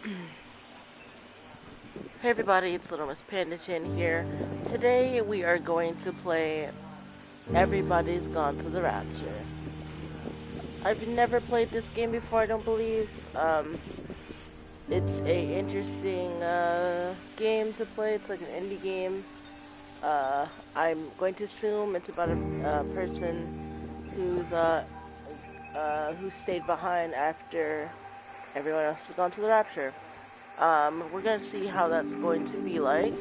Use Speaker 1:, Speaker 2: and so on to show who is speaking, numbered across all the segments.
Speaker 1: Hey everybody, it's Little Miss Panda Chin here. Today we are going to play Everybody's Gone to the Rapture. I've never played this game before, I don't believe. It's a interesting game to play. It's like an indie game. I'm going to assume it's about a person who stayed behind after everyone else has gone to the Rapture. We're gonna see how that's going to be like.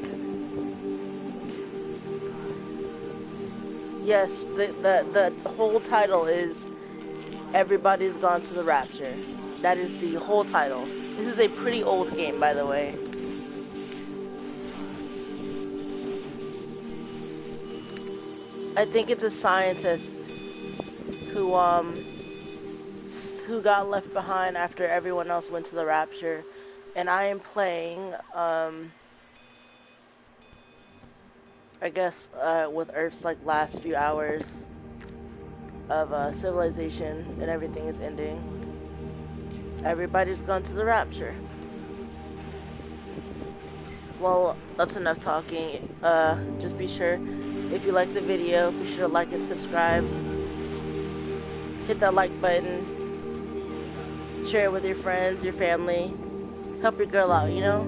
Speaker 1: Yes, the whole title is Everybody's Gone to the Rapture. That is the whole title. This is a pretty old game, by the way. I think it's a scientist who got left behind after everyone else went to the Rapture. And I am playing, I guess, with Earth's, like, last few hours of, civilization, and everything is ending. Everybody's gone to the Rapture. Well, that's enough talking. Just be sure, if you like the video, be sure to like and subscribe. Hit that like button. Share it with your friends, your family. Help your girl out, you know?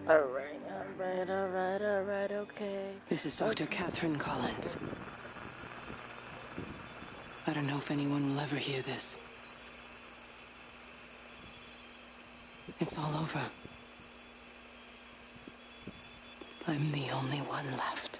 Speaker 1: Alright, okay.
Speaker 2: This is Dr. Catherine Collins. I don't know if anyone will ever hear this. It's all over. I'm the only one left.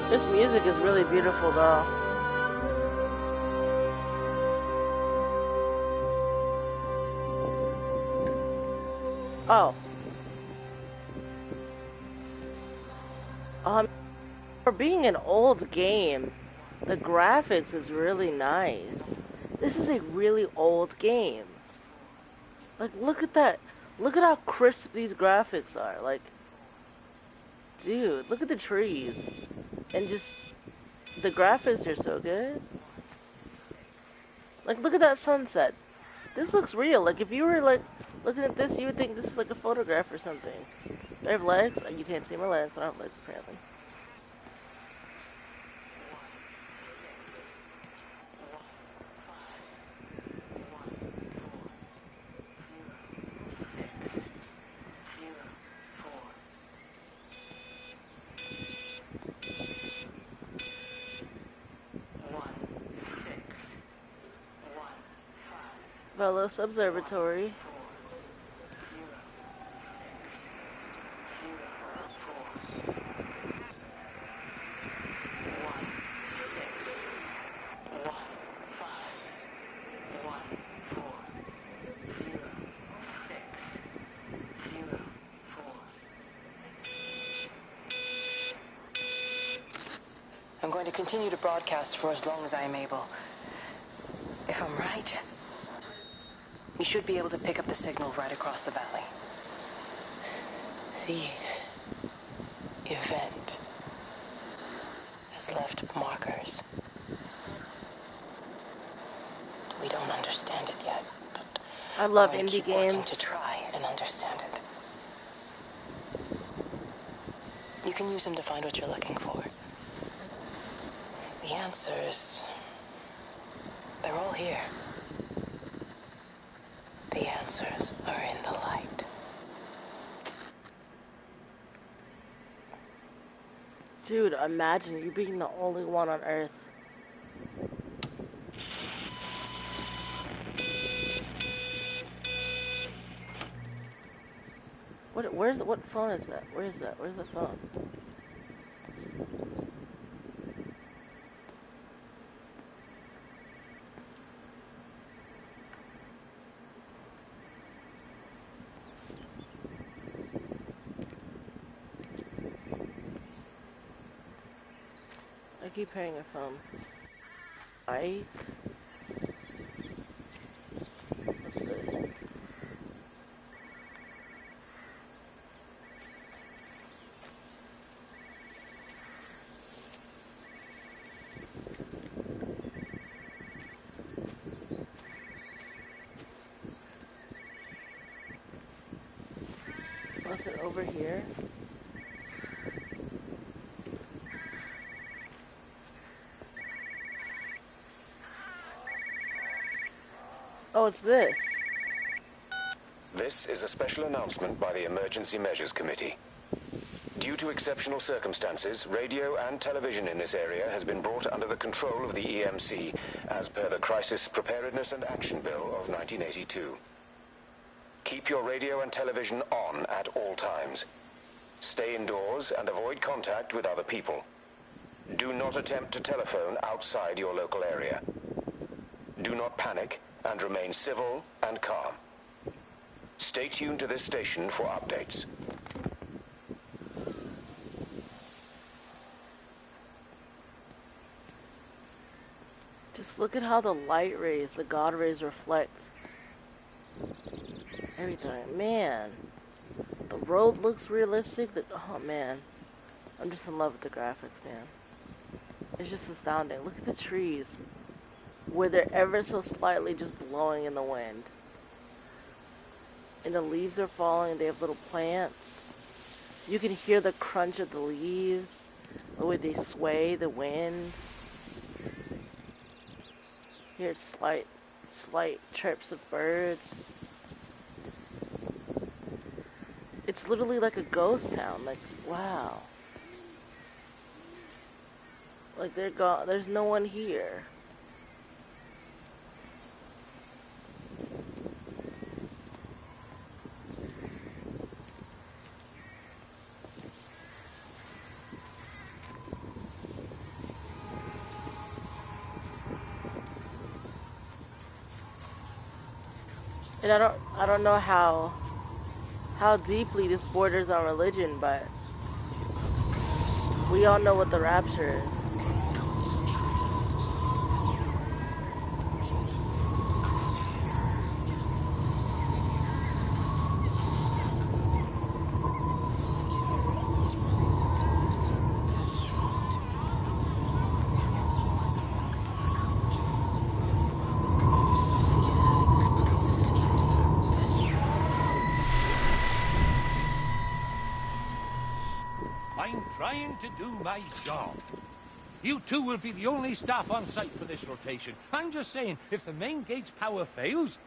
Speaker 1: This music is really beautiful, though. Oh. For being an old game, the graphics is really nice. This is a really old game. Like, look at that. Look at how crisp these graphics are. Like, dude, look at the trees. And just, the graphics are so good. Like, look at that sunset. This looks real. Like, if you were, like, looking at this, you would think this is, like, a photograph or something. Do I have legs? You can't see my legs. I don't have legs, apparently. Velos Observatory.
Speaker 2: I'm going to continue to broadcast for as long as I am able. If I'm right, we should be able to pick up the signal right across the valley. The event has left markers. We don't
Speaker 1: I love
Speaker 2: I'm going to
Speaker 1: indie
Speaker 2: keep working
Speaker 1: games.
Speaker 2: to try and understand it. You can use them to find what you're looking for. The answers, they're all here. The answers are in the light.
Speaker 1: Dude, imagine you being the only one on Earth. What phone is that? Where is that? Where's the phone? I keep hearing a phone. Ike? What's this? Was it over here? Oh, it's this.
Speaker 3: This is a special announcement by the Emergency Measures Committee. Due to exceptional circumstances, radio and television in this area has been brought under the control of the EMC as per the Crisis Preparedness and Action Bill of 1982. Keep your radio and television on at all times. Stay indoors and avoid contact with other people. Do not attempt to telephone outside your local area. Do not panic and remain civil and calm. Stay tuned to this station for updates.
Speaker 1: Just look at how the light rays, the God rays reflect everything. Man, the road looks realistic. Oh man, I'm just in love with the graphics, man. It's just astounding. Look at the trees, where they're ever so slightly just blowing in the wind. And the leaves are falling, they have little plants. You can hear the crunch of the leaves, the way they sway, the wind. Hear slight chirps of birds. It's literally like a ghost town, like, wow. Like there's no one here. And I don't know how deeply this borders on religion, but we all know what the rapture is.
Speaker 4: I'm trying to do my job. You two will be the only staff on site for this rotation. I'm just saying, if the main gate's power fails,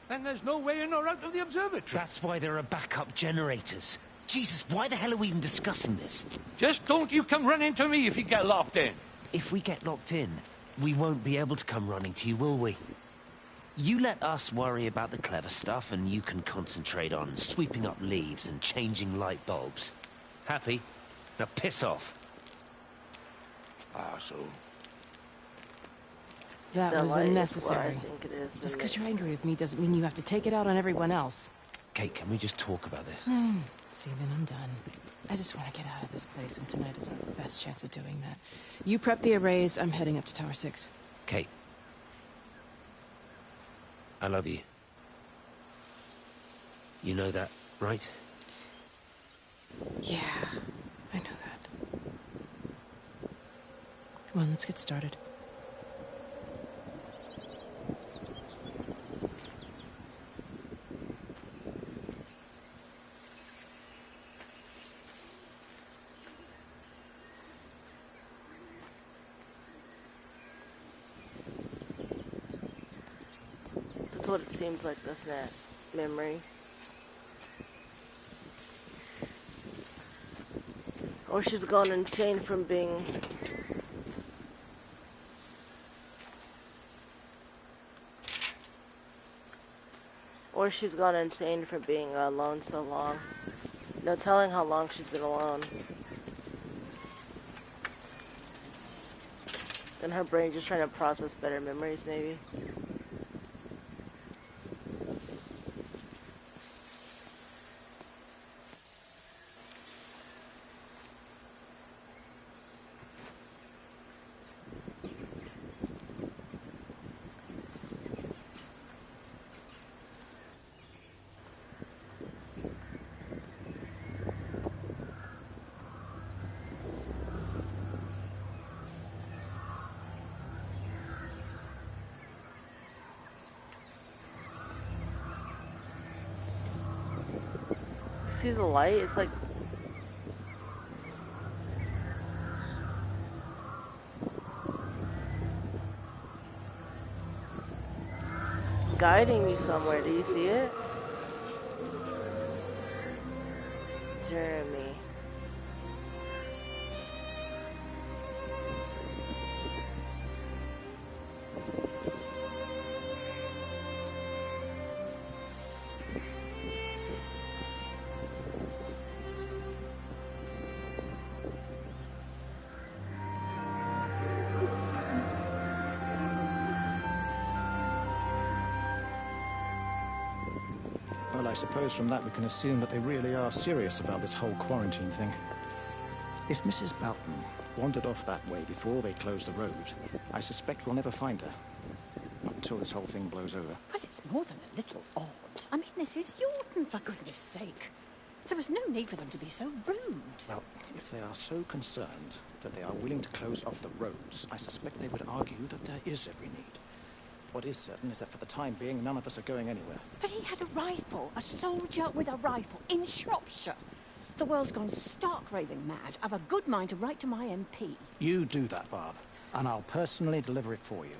Speaker 4: then there's no way in or out of the observatory.
Speaker 5: That's why there are backup generators. Jesus, why the hell are we even discussing this?
Speaker 4: Just don't you come running to me if you get locked in.
Speaker 5: If we get locked in, we won't be able to come running to you, will we? You let us worry about the clever stuff, and you can concentrate on sweeping up leaves and changing light bulbs. Happy? Now piss off.
Speaker 4: So...
Speaker 6: That
Speaker 1: The
Speaker 6: was
Speaker 1: light is what I
Speaker 6: unnecessary.
Speaker 1: think it is,
Speaker 6: Just
Speaker 1: isn't
Speaker 6: because
Speaker 1: it?
Speaker 6: you're angry with me doesn't mean you have to take it out on everyone else.
Speaker 5: Kate, can we just talk about this?
Speaker 6: Steven, I'm done. I just want to get out of this place, and tonight is our best chance of doing that. You prep the arrays, I'm heading up to Tower 6.
Speaker 5: Kate. I love you. You know that, right?
Speaker 6: Yeah, I know that. Come on, let's get started.
Speaker 1: That's what it seems like, doesn't it? Memory. Or she's gone insane from being... Or she's gone insane from being alone so long. No telling how long she's been alone. And her brain just trying to process better memories, maybe. See the light? It's like guiding me somewhere. Do you see it? Jeremy.
Speaker 7: Well, I suppose from that we can assume that they really are serious about this whole quarantine thing. If Mrs. Boughton wandered off that way before they closed the road, I suspect we'll never find her. Not until this whole thing blows over.
Speaker 8: Well, it's more than a little odd. I mean, this is Yorton, for goodness sake. There was no need for them to be so rude.
Speaker 7: Well, if they are so concerned that they are willing to close off the roads, I suspect they would argue that there is every need. What is certain is that for the time being, none of us are going anywhere.
Speaker 8: But he had a rifle, a soldier with a rifle, in Shropshire. The world's gone stark raving mad. I've a good mind to write to my MP.
Speaker 7: You do that, Barb, and I'll personally deliver it for you,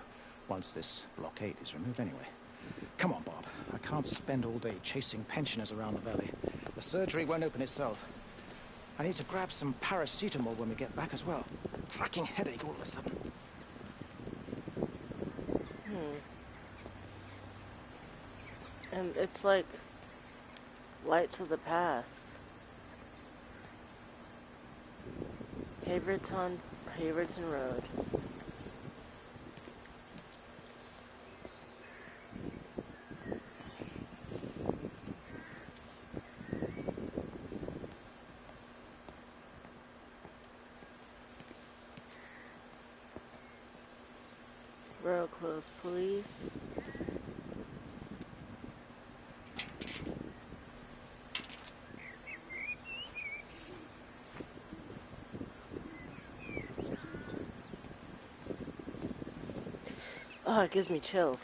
Speaker 7: once this blockade is removed anyway. Come on, Bob. I can't spend all day chasing pensioners around the valley. The surgery won't open itself. I need to grab some paracetamol when we get back as well. Cracking headache all of a sudden.
Speaker 1: And it's like lights of the past. Haverton Road. Road closed, police. Oh, it gives me chills.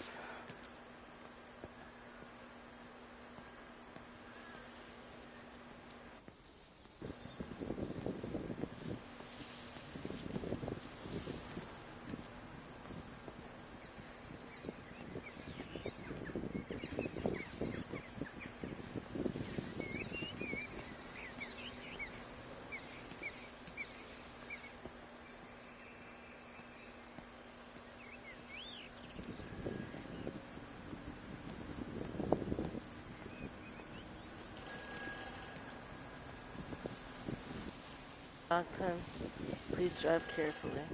Speaker 1: Time. Please drive carefully.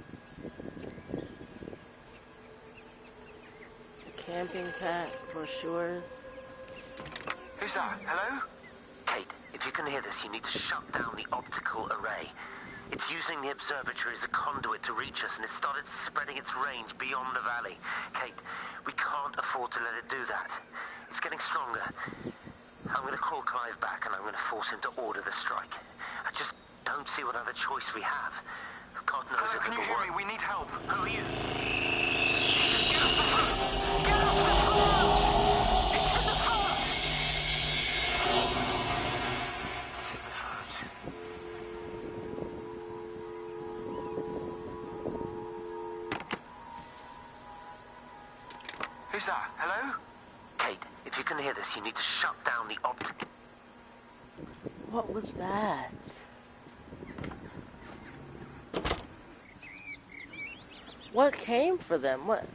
Speaker 1: Camping pack, brochures.
Speaker 9: Who's that? Hello?
Speaker 5: Kate, if you can hear this, you need to shut down the optical array. It's using the observatory as a conduit to reach us, and it started spreading its range beyond the valley. Kate, we can't afford to let it do that. It's getting stronger. I'm going to call Clive back, and I'm going to force him to order the strike. I just don't see what other choice we have. God knows
Speaker 9: Hello,
Speaker 5: if
Speaker 9: can you
Speaker 5: it'll
Speaker 9: hear
Speaker 5: work.
Speaker 9: me? We need help.
Speaker 5: Who are you? Jesus, get off the front! Get off the front! It's hit the front! It's hit the front.
Speaker 9: Who's that? Hello?
Speaker 5: Kate, if you can hear this, you need to shut down the optic.
Speaker 1: What was that? What came for them? What?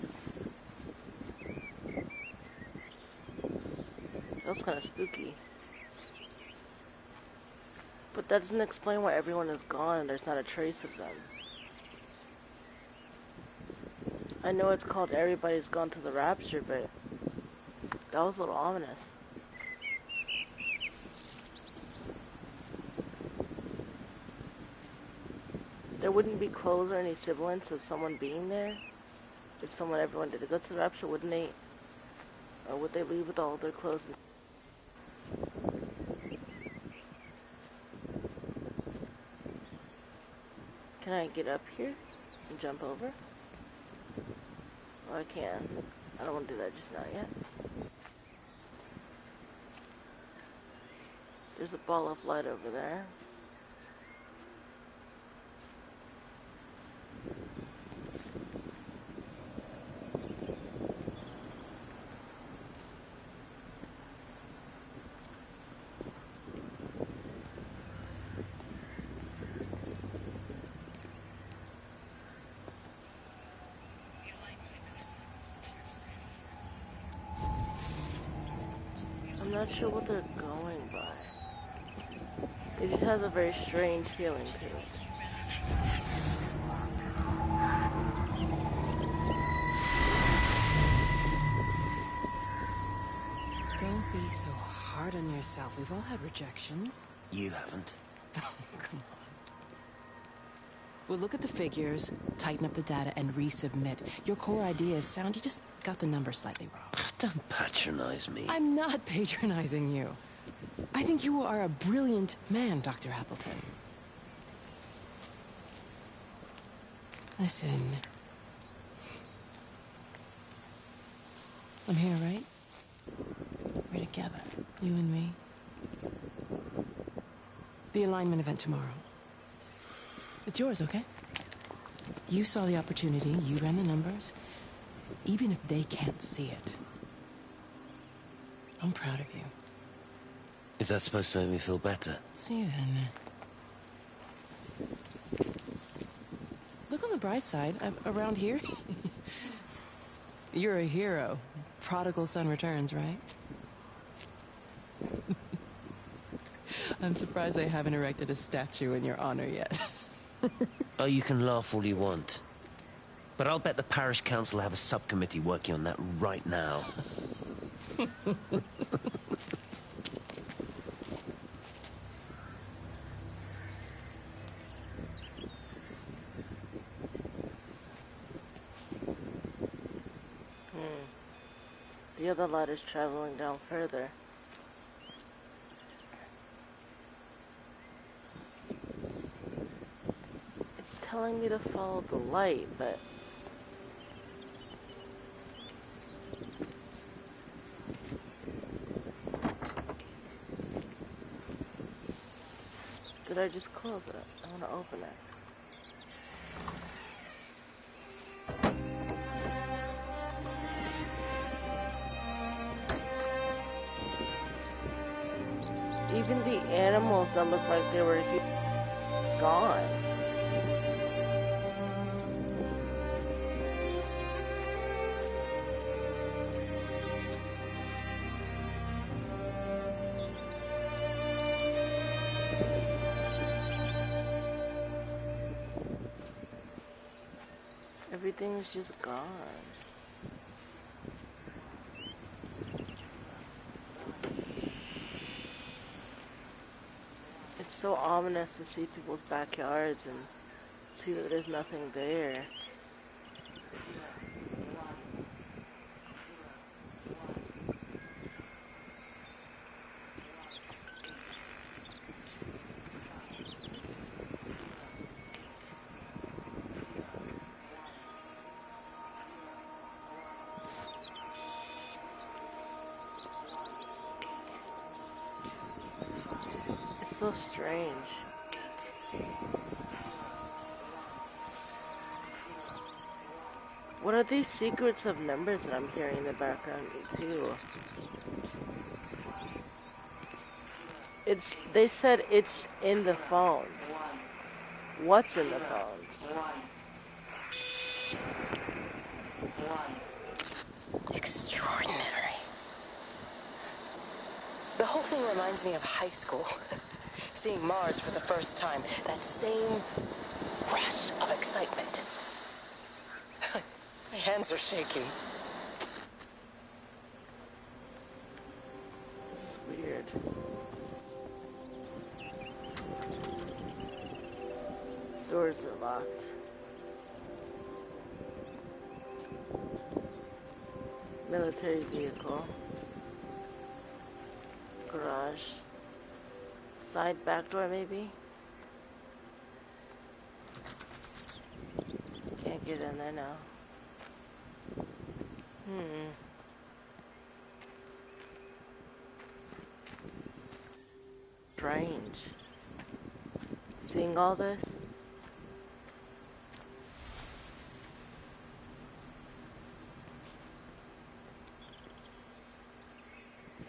Speaker 1: That was kind of spooky. But that doesn't explain why everyone is gone and there's not a trace of them. I know it's called Everybody's Gone to the Rapture, but that was a little ominous. There wouldn't be clothes or any semblance of someone being there. If everyone did go to the Rapture, wouldn't they? Or would they leave with all their clothes? Can I get up here and jump over? Oh, I can. I don't want to do that just not yet. There's a ball of light over there. I'm not sure what they're going by. It just has a very strange feeling to it.
Speaker 6: Don't be so hard on yourself. We've all had rejections.
Speaker 5: You haven't.
Speaker 6: Oh, come on. We'll look at the figures, tighten up the data, and resubmit. Your core idea is sound. You just got the number slightly wrong.
Speaker 5: Don't patronize me.
Speaker 6: I'm not patronizing you. I think you are a brilliant man, Dr. Appleton. Listen. I'm here, right? We're together, you and me. The alignment event tomorrow. It's yours, okay? You saw the opportunity, you ran the numbers. Even if they can't see it, I'm proud of you.
Speaker 5: Is that supposed to make me feel better?
Speaker 6: Steven. Look on the bright side. Around here, you're a hero. Prodigal son returns, right? I'm surprised they haven't erected a statue in your honor yet.
Speaker 5: Oh, you can laugh all you want. But I'll bet the parish council have a subcommittee working on that right now.
Speaker 1: The other light is traveling down further. It's telling me to follow the light, but... Did I just close it? I want to open it. Even the animals that looked like they were gone. Everything's just gone. It's so ominous to see people's backyards and see that there's nothing there. It's so strange. What are these secrets of numbers that I'm hearing in the background too? They said it's in the phones. What's in the phones?
Speaker 2: Extraordinary. The whole thing reminds me of high school. Seeing Mars for the first time. That same rush of excitement. My hands are shaking.
Speaker 1: This is weird. Doors are locked. Military vehicle. Garage. Side back door, maybe? Can't get in there now. Strange. Seeing all this?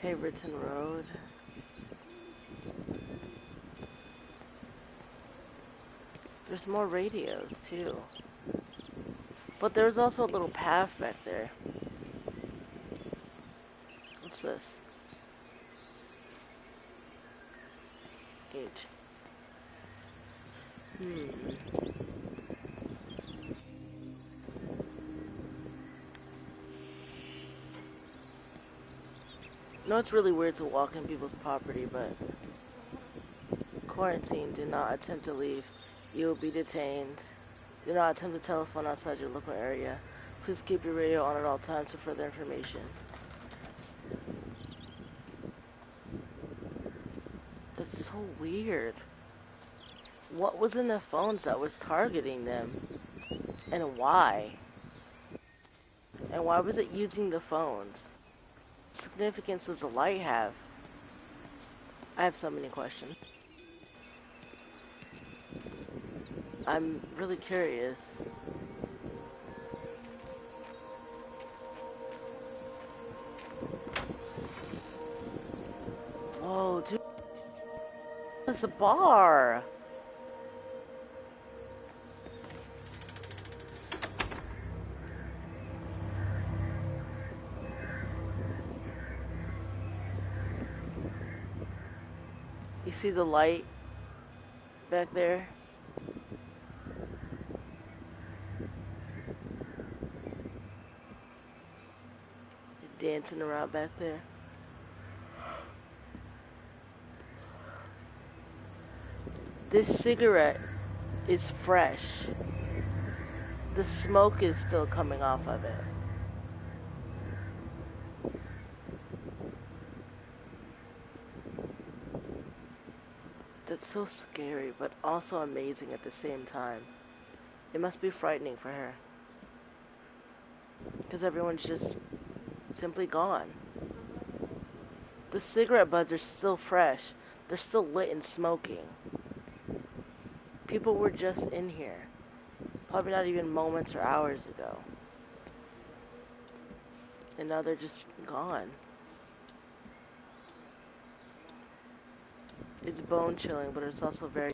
Speaker 1: Haverton Road. There's more radios too. But there's also a little path back there. What's this? H. No, it's really weird to walk in people's property, but quarantine. Do not attempt to leave. You will be detained. Do not attempt to telephone outside your local area. Please keep your radio on at all times for further information. That's so weird. What was in the phones that was targeting them? And why? And why was it using the phones? What significance does the light have? I have so many questions. I'm really curious. Whoa, dude. It's a bar. You see the light back there? Dancing around back there. This cigarette is fresh. The smoke is still coming off of it. That's so scary, but also amazing at the same time. It must be frightening for her. Because everyone's just simply gone. The cigarette butts are still fresh. They're still lit and smoking. People were just in here. Probably not even moments or hours ago. And now they're just gone. It's bone chilling, but it's also very...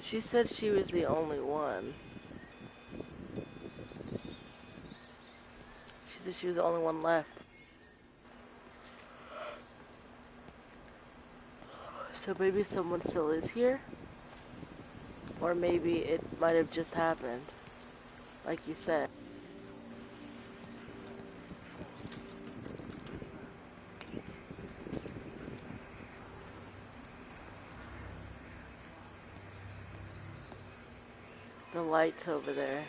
Speaker 1: She said she was the only one. She said she was the only one left. So maybe someone still is here? Or maybe it might have just happened. Like you said. The lights over there.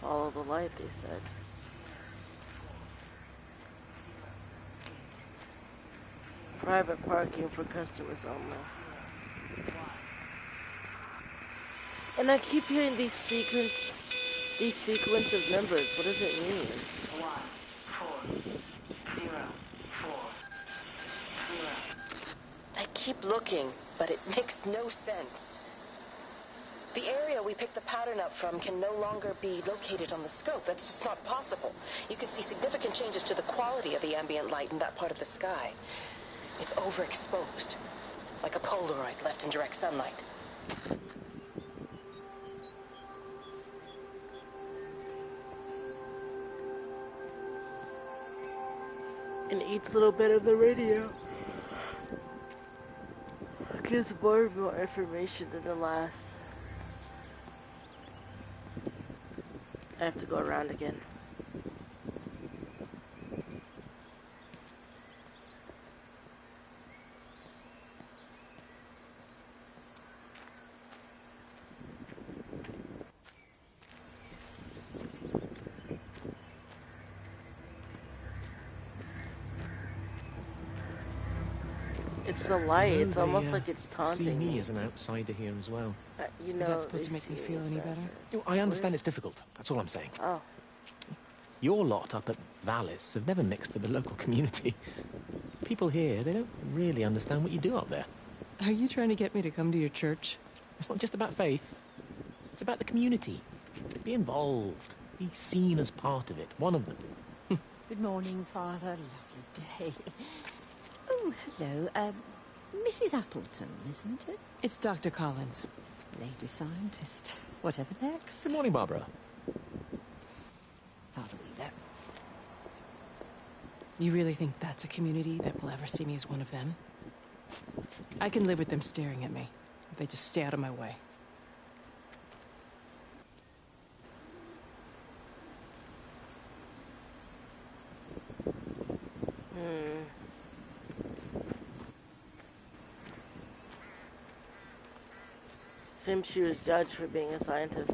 Speaker 1: Follow the light, they said. Private parking for customers only. And I keep hearing these sequence of numbers. What does it mean?
Speaker 2: 1 4 0 4 0. I keep looking, but it makes no sense. The area we picked the pattern up from can no longer be located on the scope. That's just not possible. You can see significant changes to the quality of the ambient light in that part of the sky. It's overexposed, like a Polaroid left in direct sunlight.
Speaker 1: And each little bit of the radio gives more and more information than the last. I have to go around again. It's the light.
Speaker 6: You know,
Speaker 1: It's almost like it's taunting
Speaker 6: see me
Speaker 1: me.
Speaker 6: as an outsider here as well.
Speaker 1: You know,
Speaker 6: Is that supposed
Speaker 1: they
Speaker 6: to make me
Speaker 1: see
Speaker 6: feel
Speaker 1: as
Speaker 6: any
Speaker 1: an
Speaker 6: better?
Speaker 1: outsider.
Speaker 6: I understand it's difficult. That's all I'm saying.
Speaker 1: Oh.
Speaker 6: Your lot up at Valis have never mixed with the local community. People here, they don't really understand what you do up there.
Speaker 10: Are you trying to get me to come to your church?
Speaker 6: It's not just about faith. It's about the community. Be involved. Be seen as part of it. One of them.
Speaker 8: Good morning, Father. Lovely day. Oh, hello. Mrs. Appleton, isn't it?
Speaker 10: It's Dr. Collins.
Speaker 8: Lady scientist. Whatever next.
Speaker 6: Good morning, Barbara.
Speaker 8: Father Wheeler.
Speaker 10: You really think that's a community that will ever see me as one of them? I can live with them staring at me. If they just stay out of my way.
Speaker 1: Seems she was judged for being a scientist.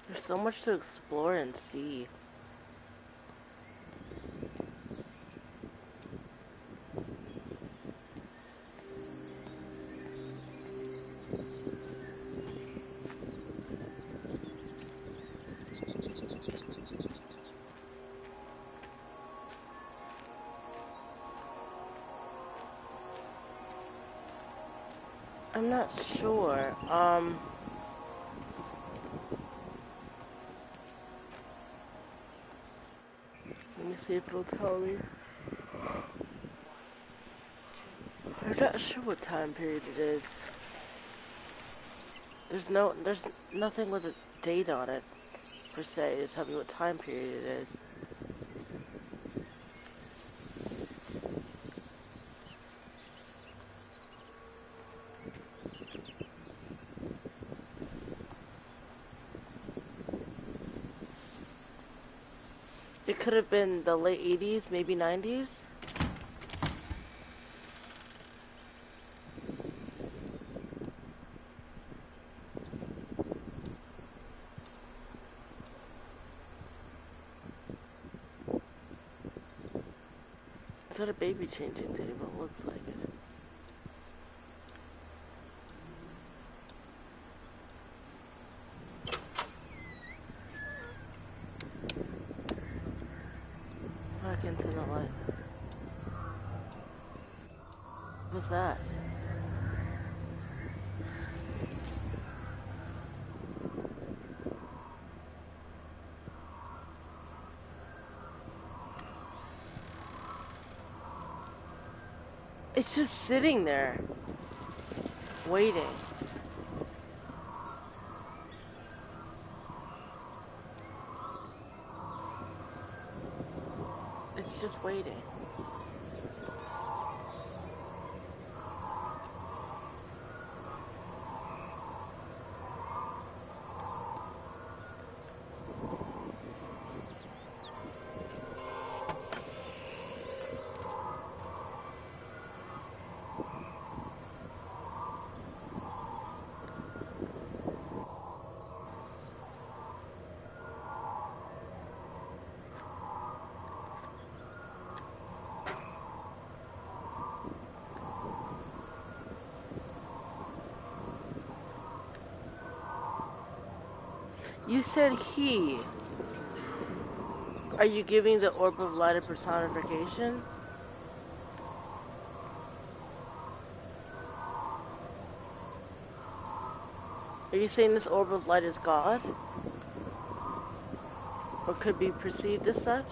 Speaker 1: There's so much to explore and see. I'm not sure. Let me see if it'll tell me. I'm not sure what time period it is. There's nothing with a date on it, per se, to tell me what time period it is. It could have been the late 80s, maybe 90s. Is that a baby changing table? Looks like it. Back into the light. What's that? It's just sitting there, waiting. It's just waiting. You said he. Are you giving the orb of light a personification? Are you saying this orb of light is God? Or could be perceived as such?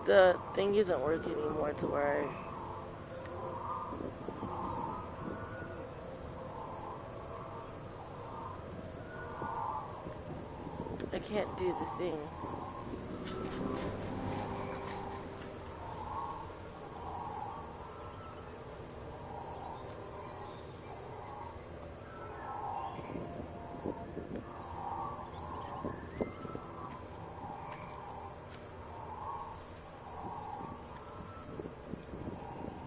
Speaker 1: The thing isn't working anymore to where I can't do the thing.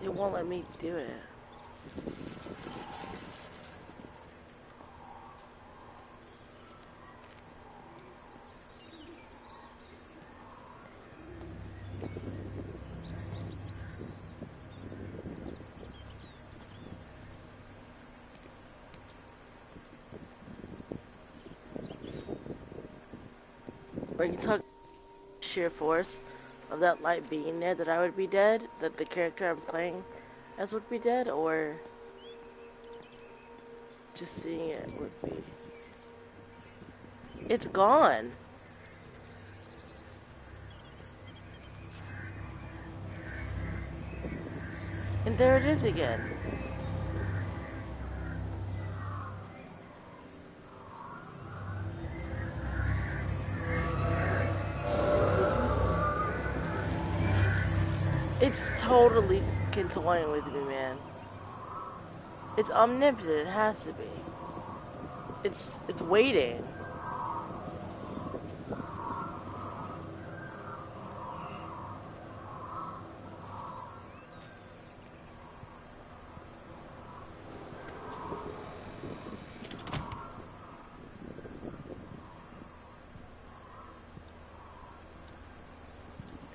Speaker 1: It won't let me do it. When you talk sheer force of that light being there, that I would be dead, that the character I'm playing as would be dead, or just seeing it would be. It's gone. And there it is again. It's totally toying with me, man. It's omnipotent, it has to be. It's waiting.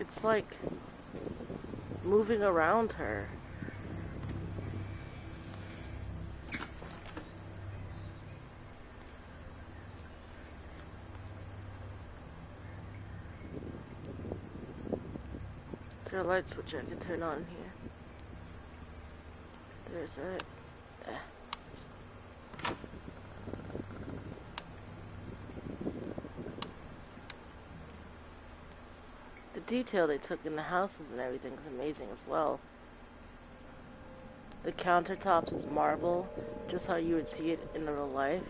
Speaker 1: It's like moving around her. Is there a light switch I can turn on here? There's it. The detail they took in the houses and everything is amazing as well. The countertops is marble, just how you would see it in real life.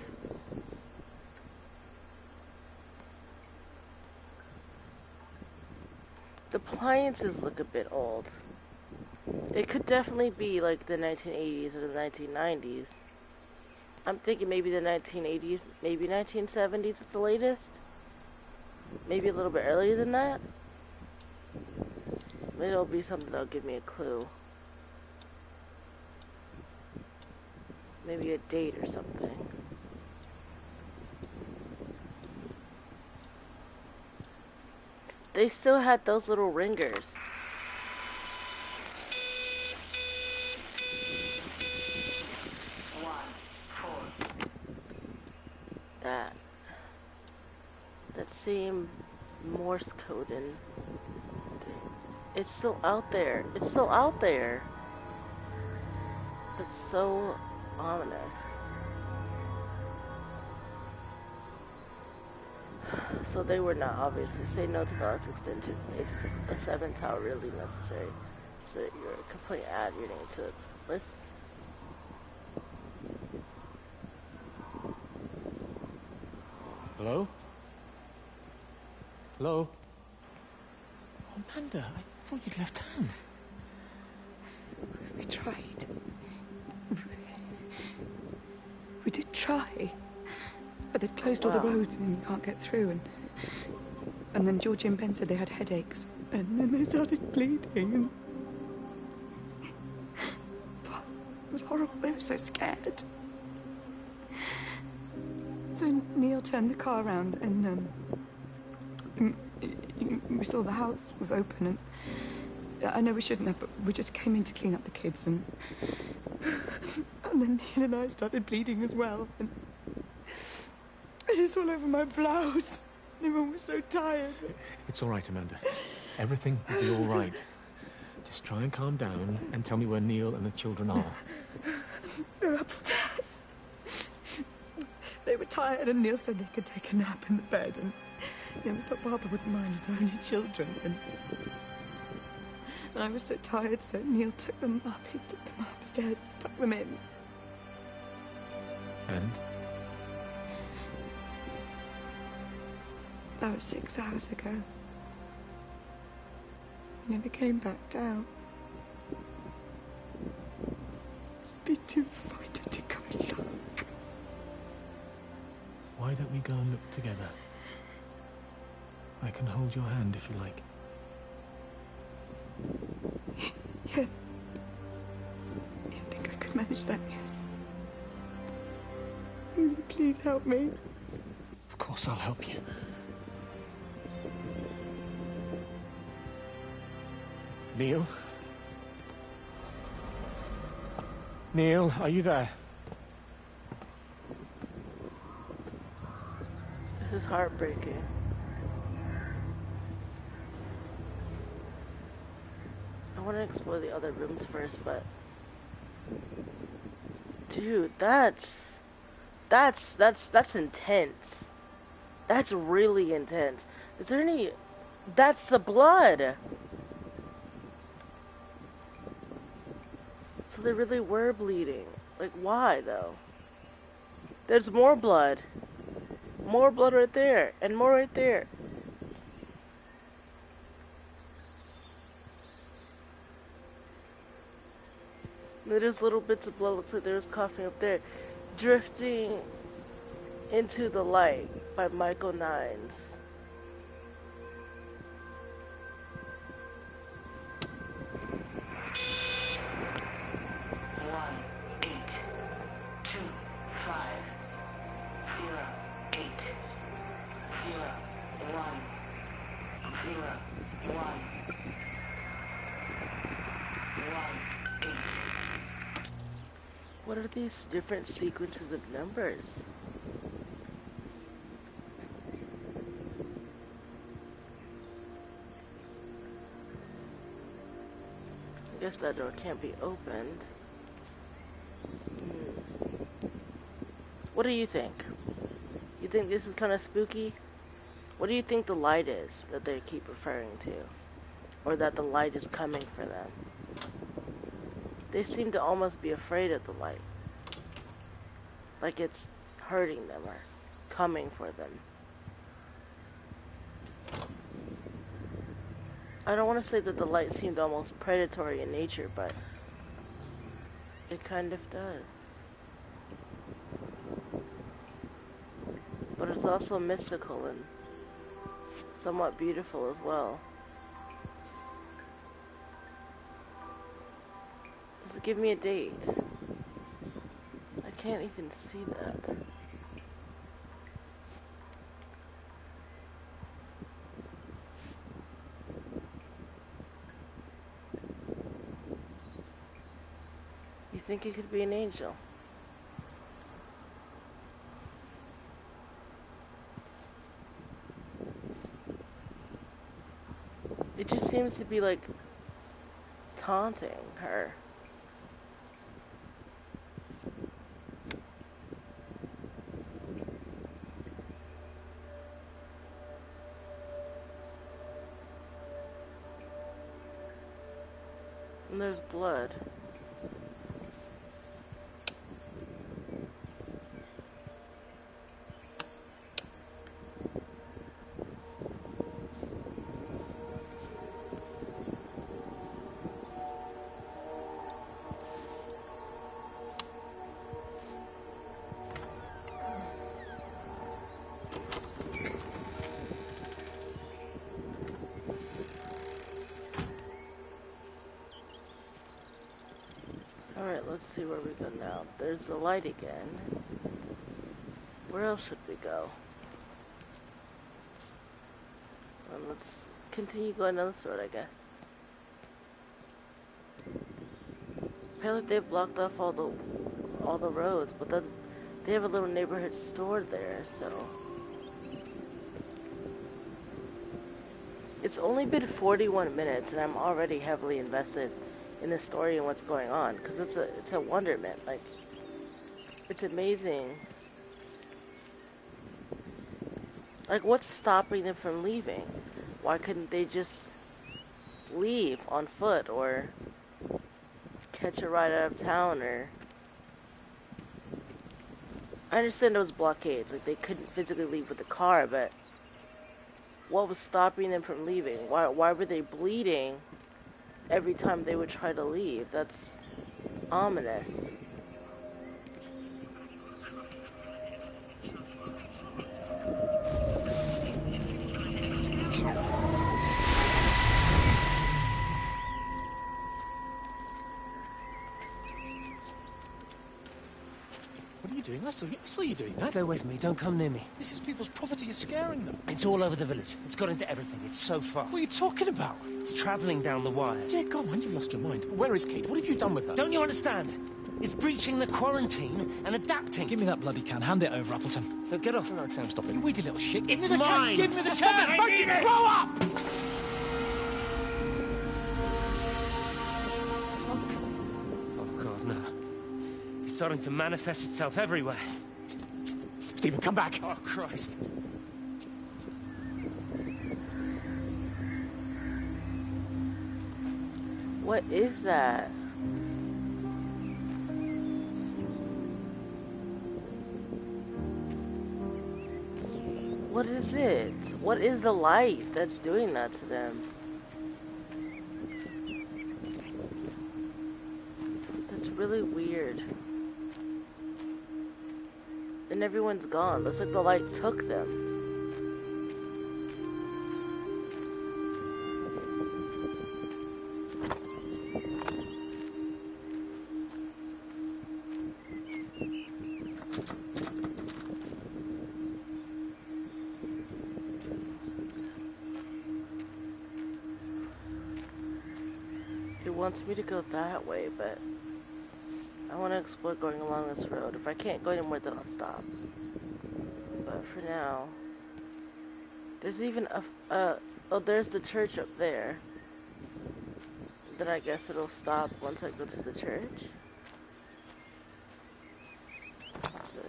Speaker 1: The appliances look a bit old. It could definitely be like the 1980s or the 1990s. I'm thinking maybe the 1980s, maybe 1970s at the latest. Maybe a little bit earlier than that. It'll be something that'll give me a clue. Maybe a date or something. They still had those little ringers. That same Morse code and it's still out there. It's still out there. That's so ominous. So they would not obviously say no to Val's extension. Is a 7th tower really necessary? So you're a complete add your name to the list.
Speaker 11: Hello? Hello? Oh, Amanda, I thought you'd left town.
Speaker 12: We tried. We did try. But they've closed all the roads and you can't get through. And then Georgie and Ben said they had headaches. And then they started bleeding. It was horrible. They were so scared. So Neil turned the car around and we saw the house was open, and I know we shouldn't have, but we just came in to clean up the kids, and then Neil and I started bleeding as well, and it's all over my blouse. Everyone was so tired.
Speaker 11: It's all right, Amanda. Everything will be all right. Just try and calm down and tell me where Neil and the children are.
Speaker 12: They're upstairs. They were tired, and Neil said they could take a nap in the bed, and we thought Barbara wouldn't mind as they're only children, and I was so tired, so Neil took them up. He took them upstairs to tuck them in.
Speaker 11: And?
Speaker 12: That was 6 hours ago. He never came back down. Just be too frightened to go look.
Speaker 11: Why don't we go and look together? I can hold your hand if you like.
Speaker 12: Yeah. I think I could manage that, yes. Please help me.
Speaker 11: Of course I'll help you. Neil? Neil, are you there?
Speaker 1: This is heartbreaking. I want to explore the other rooms first, but dude, that's intense. That's really intense. Is there any? That's the blood. So they really were bleeding. Like, why, though? There's more blood. More blood right there. And more right there. There's little bits of blood. Looks like there's coughing up there. Drifting into the Light by Michael Nines. What are these different sequences of numbers? I guess that door can't be opened. What do you think? You think this is kind of spooky? What do you think the light is that they keep referring to? Or that the light is coming for them? They seem to almost be afraid of the light. Like it's hurting them or coming for them. I don't want to say that the light seemed almost predatory in nature, but it kind of does. But it's also mystical and somewhat beautiful as well. Does it give me a date? I can't even see that. You think it could be an angel? It just seems to be like taunting her. And there's blood. Alright, let's see where we go now. There's the light again. Where else should we go? Let's continue going down this road, I guess. Apparently they've blocked off all the roads, but they have a little neighborhood store there, so it's only been 41 minutes and I'm already heavily invested in the story and what's going on, because it's a wonderment. Like, it's amazing. Like, what's stopping them from leaving? Why couldn't they just leave on foot or catch a ride out of town? Or I understand those blockades, like they couldn't physically leave with the car, but what was stopping them from leaving? Why were they bleeding every time they would try to leave? That's ominous.
Speaker 11: What are you doing? I saw you doing that.
Speaker 5: Stay away from me. Don't come near me.
Speaker 7: This is people's property. You're scaring them.
Speaker 5: It's all over the village. It's got into everything. It's so fast.
Speaker 7: What are you talking about?
Speaker 5: It's travelling down the wires.
Speaker 11: Yeah, go on. You've lost your mind. Where is Kate? What have you done with her?
Speaker 5: Don't you understand? It's breaching the quarantine and adapting.
Speaker 7: Give me that bloody can. Hand it over, Appleton.
Speaker 5: No, get off.
Speaker 11: No, Sam, stop it.
Speaker 7: You weedy little shit. Give
Speaker 5: It's
Speaker 7: me the
Speaker 5: mine.
Speaker 7: Can. Give me the
Speaker 5: Stop
Speaker 7: can.
Speaker 5: it. I need it.
Speaker 7: Grow up!
Speaker 5: Oh, God, no. It's starting to manifest itself everywhere.
Speaker 7: Stephen, come back.
Speaker 5: Oh, Christ.
Speaker 1: What is that? What is it? What is the light that's doing that to them? That's really weird. And everyone's gone. Looks like the light took them. It wants me to go that way, but I want to explore going along this road. If I can't go anymore, then I'll stop. But for now, there's even oh, there's the church up there. Then I guess it'll stop once I go to the church. What's this?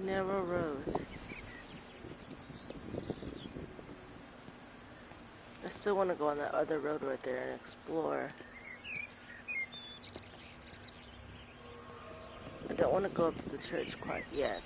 Speaker 1: Narrow road. I still want to go on that other road right there and explore. I don't want to go up to the church quite yet.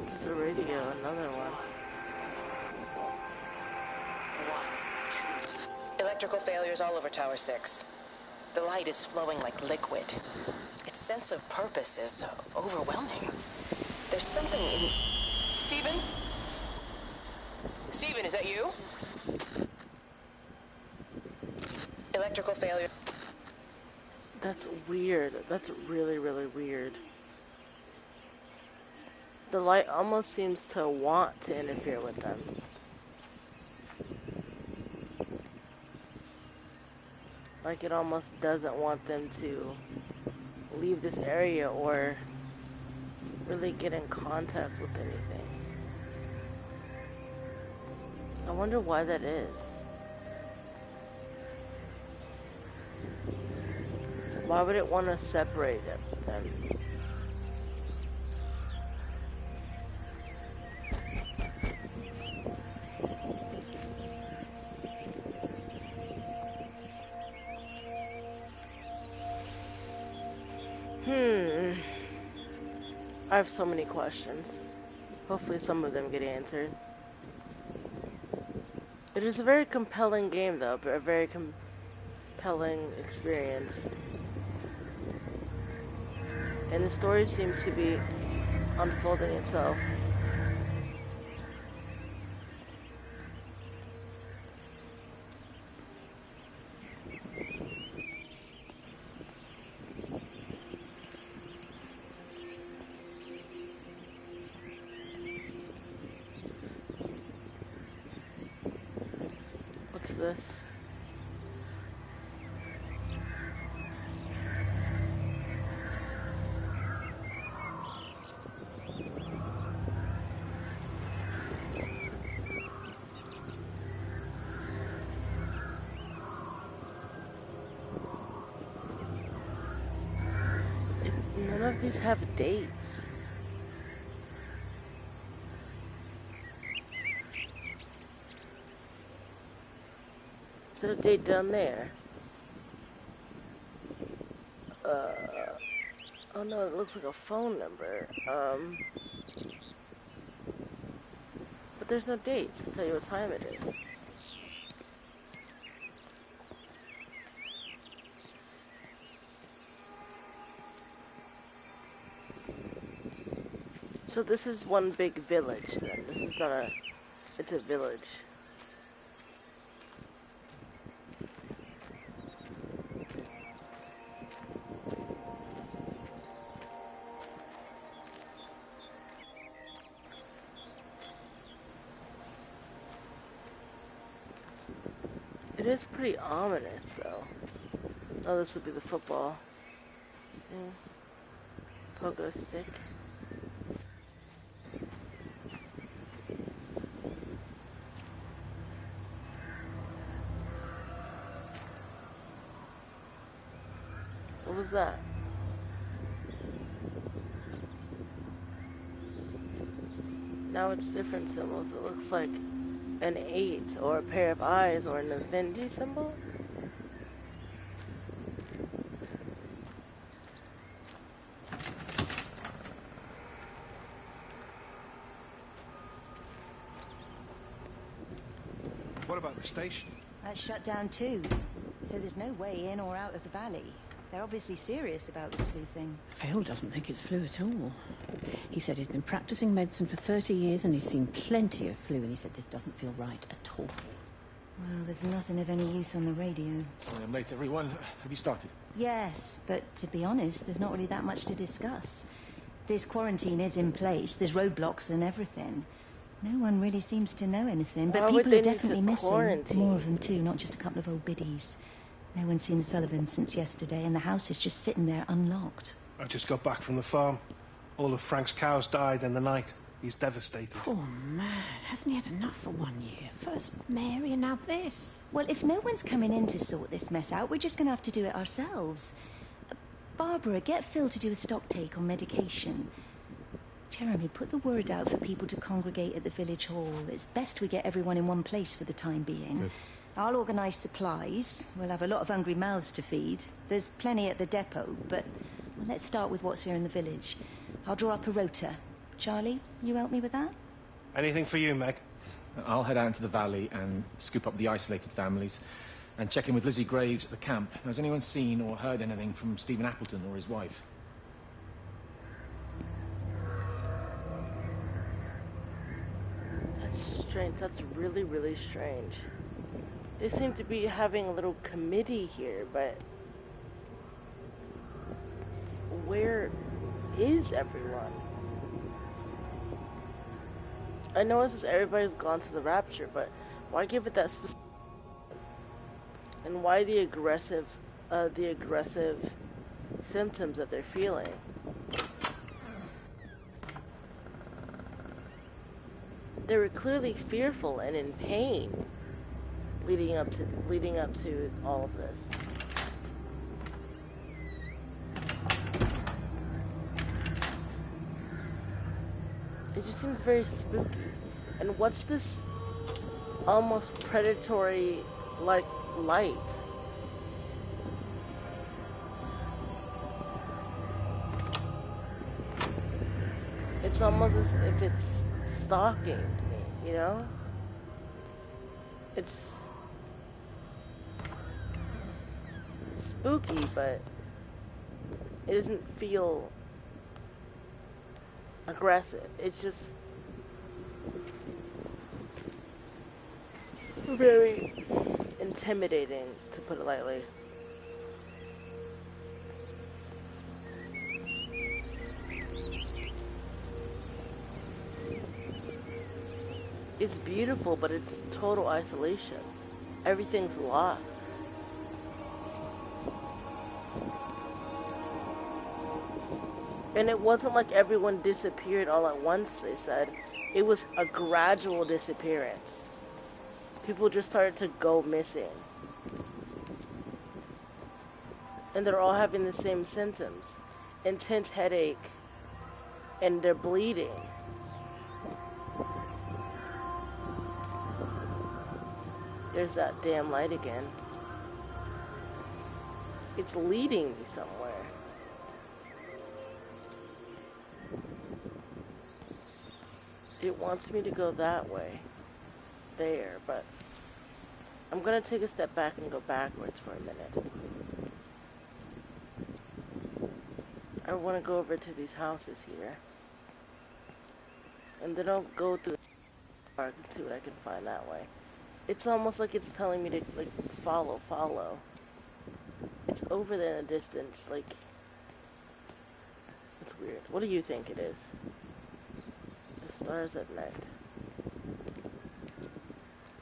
Speaker 1: There's a radio, another one.
Speaker 2: Electrical failures all over Tower 6. The light is flowing like liquid. Its sense of purpose is overwhelming. There's something in... Stephen? electrical failure.
Speaker 1: That's weird. That's really, really weird. The light almost seems to want to interfere with them. Like it almost doesn't want them to leave this area or really get in contact with anything. I wonder why that is. Why would it want to separate them? I have so many questions. Hopefully some of them get answered. It is a very compelling game though, but a very compelling experience. And the story seems to be unfolding itself. What's this? None of these have dates. Is there a date down there? Oh no, it looks like a phone number. But there's no dates to tell you what time it is. So this is one big village then. This is not a... It's a village. It is pretty ominous though. Oh, this would be the football thing. Pogo stick. What was that? Now it's different symbols. It looks like an 8 or a pair of eyes or an infinity symbol.
Speaker 13: What about the station?
Speaker 8: That's shut down too. So there's no way in or out of the valley. They're obviously serious about this flu thing.
Speaker 14: Phil doesn't think it's flu at all. He said he's been practicing medicine for 30 years and he's seen plenty of flu, and he said this doesn't feel right at all.
Speaker 8: Well, there's nothing of any use on the radio.
Speaker 11: Sorry I'm late, everyone. Have you started?
Speaker 8: Yes, but to be honest, there's not really that much to discuss. This quarantine is in place, there's roadblocks and everything. No one really seems to know anything, but people are definitely missing. More of them too, not just a couple of old biddies. No one's seen the Sullivans since yesterday, and the house is just sitting there unlocked.
Speaker 13: I just got back from the farm. All of Frank's cows died in the night. He's devastated.
Speaker 14: Poor man. Hasn't he had enough for 1 year? First Mary and now this.
Speaker 8: Well, if no one's coming in to sort this mess out, we're just going to have to do it ourselves. Barbara, get Phil to do a stock take on medication. Jeremy, put the word out for people to congregate at the village hall. It's best we get everyone in one place for the time being.
Speaker 11: Good.
Speaker 8: I'll organise supplies. We'll have a lot of hungry mouths to feed. There's plenty at the depot, but well, let's start with what's here in the village. I'll draw up a rota. Charlie, you help me with that?
Speaker 13: Anything for you, Meg?
Speaker 11: I'll head out into the valley and scoop up the isolated families and check in with Lizzie Graves at the camp. Has anyone seen or heard anything from Stephen Appleton or his wife?
Speaker 1: That's strange. That's really, really strange. They seem to be having a little committee here, but where is everyone? I know it says everybody's gone to the Rapture, but why give it that specific? And why the aggressive symptoms that they're feeling? They were clearly fearful and in pain leading up to all of this. It just seems very spooky. And what's this almost predatory like light? It's almost as if it's stalking me, you know? It's spooky, but it doesn't feel aggressive. It's just very intimidating, to put it lightly. It's beautiful, but it's total isolation. Everything's locked. And it wasn't like everyone disappeared all at once, they said. It was a gradual disappearance. People just started to go missing. And they're all having the same symptoms. Intense headache. And they're bleeding. There's that damn light again. It's leading me somewhere. It wants me to go that way. There, but I'm gonna take a step back and go backwards for a minute. I wanna go over to these houses here. And then I'll go through the park and see what I can find that way. It's almost like it's telling me to, like, follow. It's over there in the distance, like, it's weird. What do you think it is? The stars at night.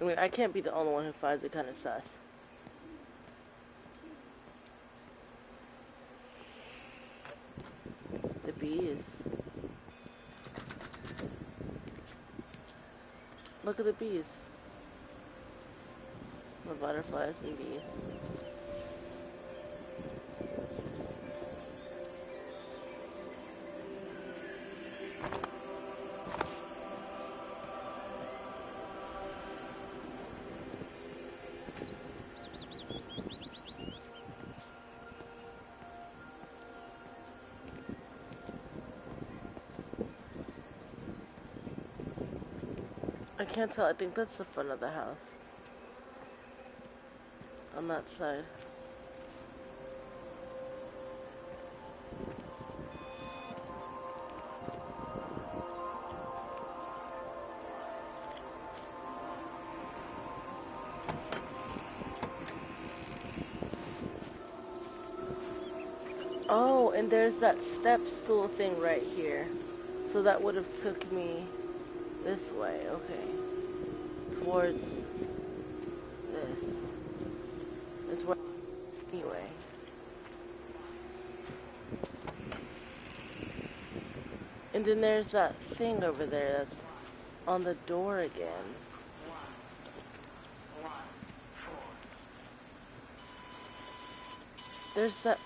Speaker 1: I mean, I can't be the only one who finds it kind of sus. The bees. Look at the bees. The butterflies and bees. I can't tell. I think that's the front of the house. On that side. Oh, and there's that step stool thing right here. So that would have took me this way, okay. Towards this. It's where anyway. And then there's that thing over there that's on the door again. There's that,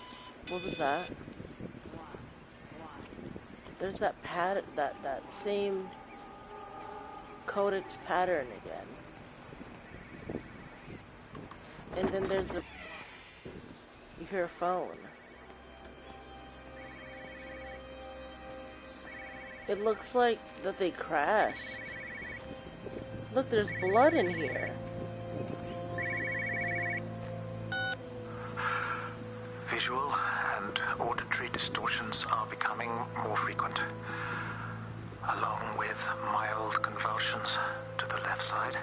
Speaker 1: what was that? There's that pattern, that same codex pattern again. And then there's the, you hear a phone. It looks like that they crashed. Look, there's blood in here.
Speaker 7: Visual and auditory distortions are becoming more frequent, along with mild convulsions to the left side,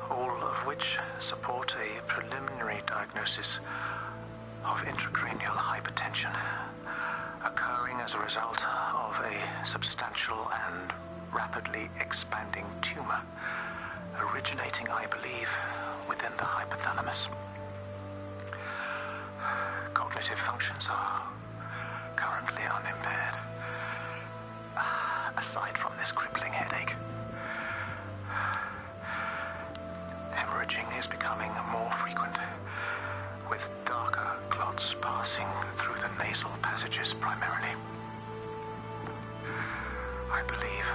Speaker 7: all of which support a preliminary diagnosis of intracranial hypertension occurring as a result of a substantial and rapidly expanding tumor originating, I believe, within the hypothalamus. Cognitive functions are currently unimpaired, aside from this crippling headache. Hemorrhaging is becoming more frequent, with darker clots passing through the nasal passages primarily. I believe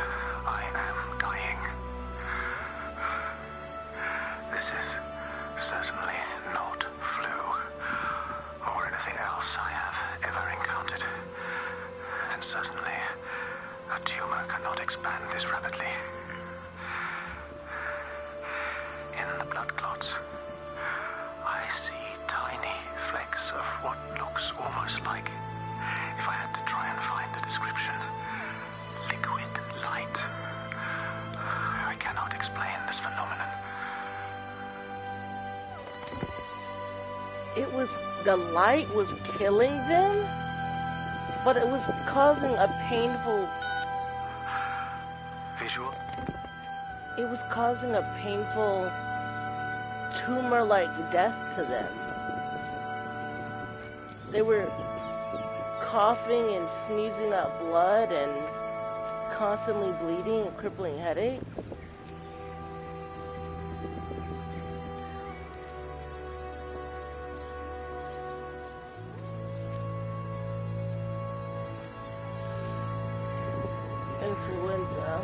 Speaker 7: I am dying. This is certainly not flu or anything else I have ever encountered. And certainly a tumor cannot expand this rapidly. In the blood clots, I see tiny flecks of what looks almost like, if I had to try and find a description, liquid light. I cannot explain this phenomenon.
Speaker 1: The light was killing them, but it was causing a painful...
Speaker 7: Visual?
Speaker 1: It was causing a painful tumor-like death to them. They were coughing and sneezing out blood and constantly bleeding and crippling headaches. Influenza.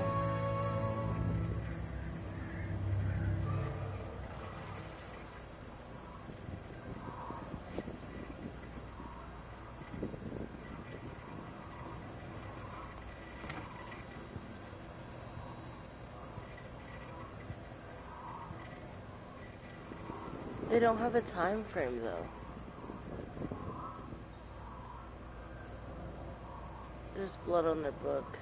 Speaker 1: They don't have a time frame though. There's blood on their book.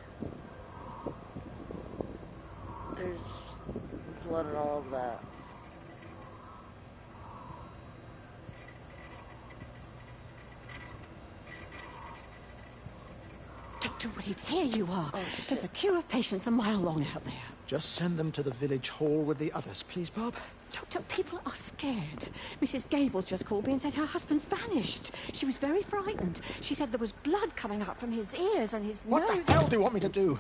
Speaker 1: There's blood and all of that.
Speaker 14: Dr. Reed, here you are. Oh, there's a queue of patients a mile long out there.
Speaker 7: Just send them to the village hall with the others, please, Bob.
Speaker 14: Doctor, people are scared. Mrs. Gables just called me and said her husband's vanished. She was very frightened. She said there was blood coming out from his ears and his nose.
Speaker 7: What the hell do you want me to do?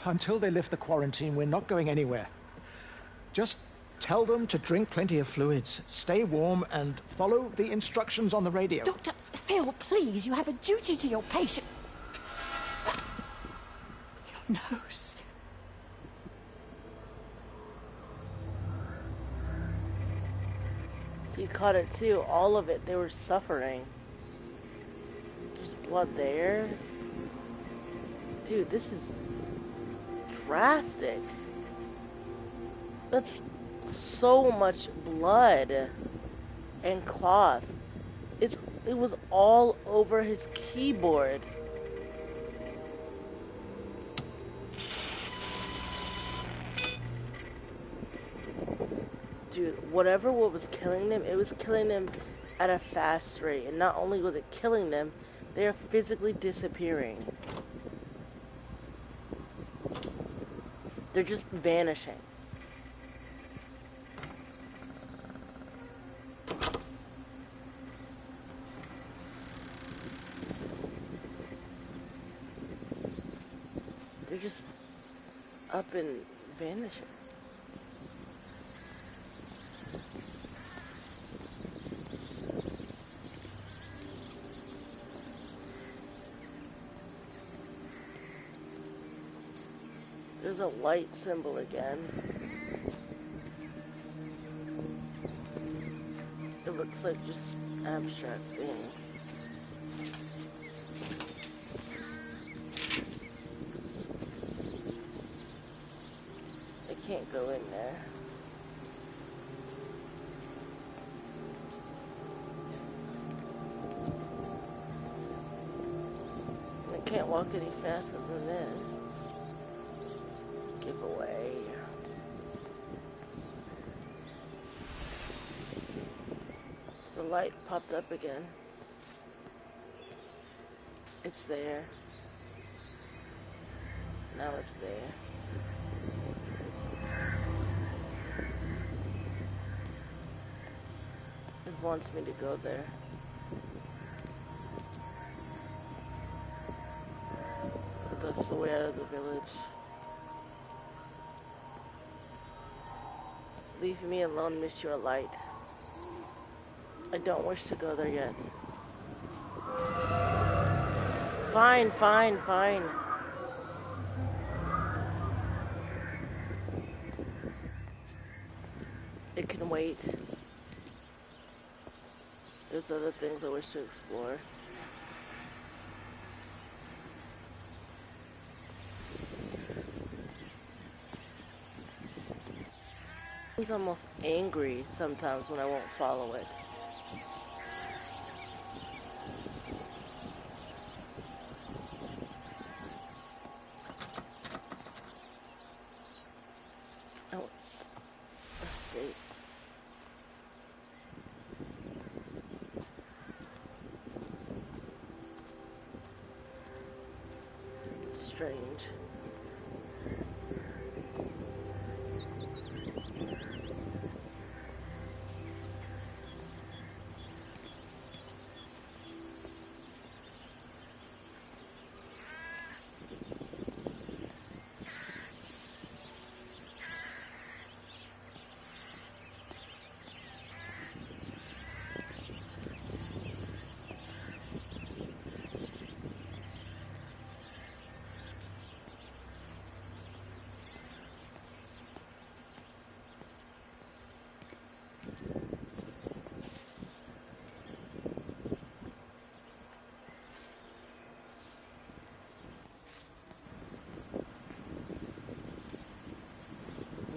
Speaker 7: Until they lift the quarantine, we're not going anywhere. Just tell them to drink plenty of fluids, stay warm, and follow the instructions on the radio.
Speaker 14: Dr. Phil, please, you have a duty to your patient. Your nose.
Speaker 1: You caught it too, all of it. They were suffering. There's blood there. Dude, this is drastic. That's so much blood and cloth. It was all over his keyboard. Dude, what was killing them, it was killing them at a fast rate. And not only was it killing them, they are physically disappearing. They're just vanishing. They're just up and vanishing. There's a light symbol again. It looks like just abstract things. I can't go in there. I can't walk any faster than this. Giveaway. light popped up again. It's there. Now it's there. It wants me to go there. But that's the way out of the village. Leave me alone, Monsieur Light. I don't wish to go there yet. Fine, fine, fine. It can wait. There's other things I wish to explore. He's almost angry sometimes when I won't follow it. Oh, it's estates. Strange.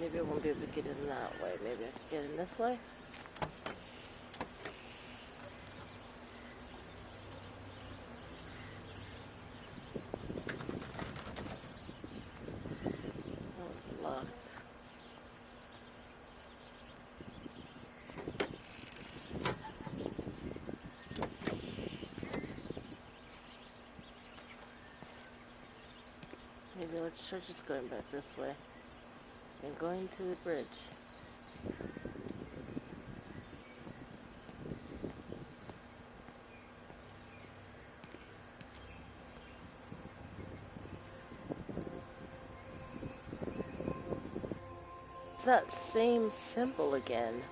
Speaker 1: Maybe I won't be able to get in that way. Maybe I can get in this way? Oh, it's locked. Maybe let's try just going back this way. And going to the bridge. It's that same symbol again.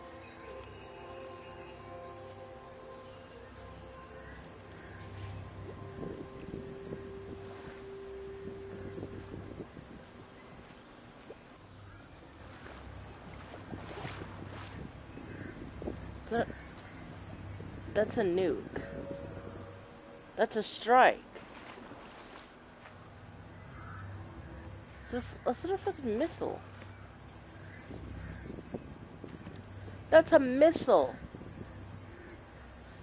Speaker 1: That's a nuke. That's a strike. Is it a fucking missile? That's a missile.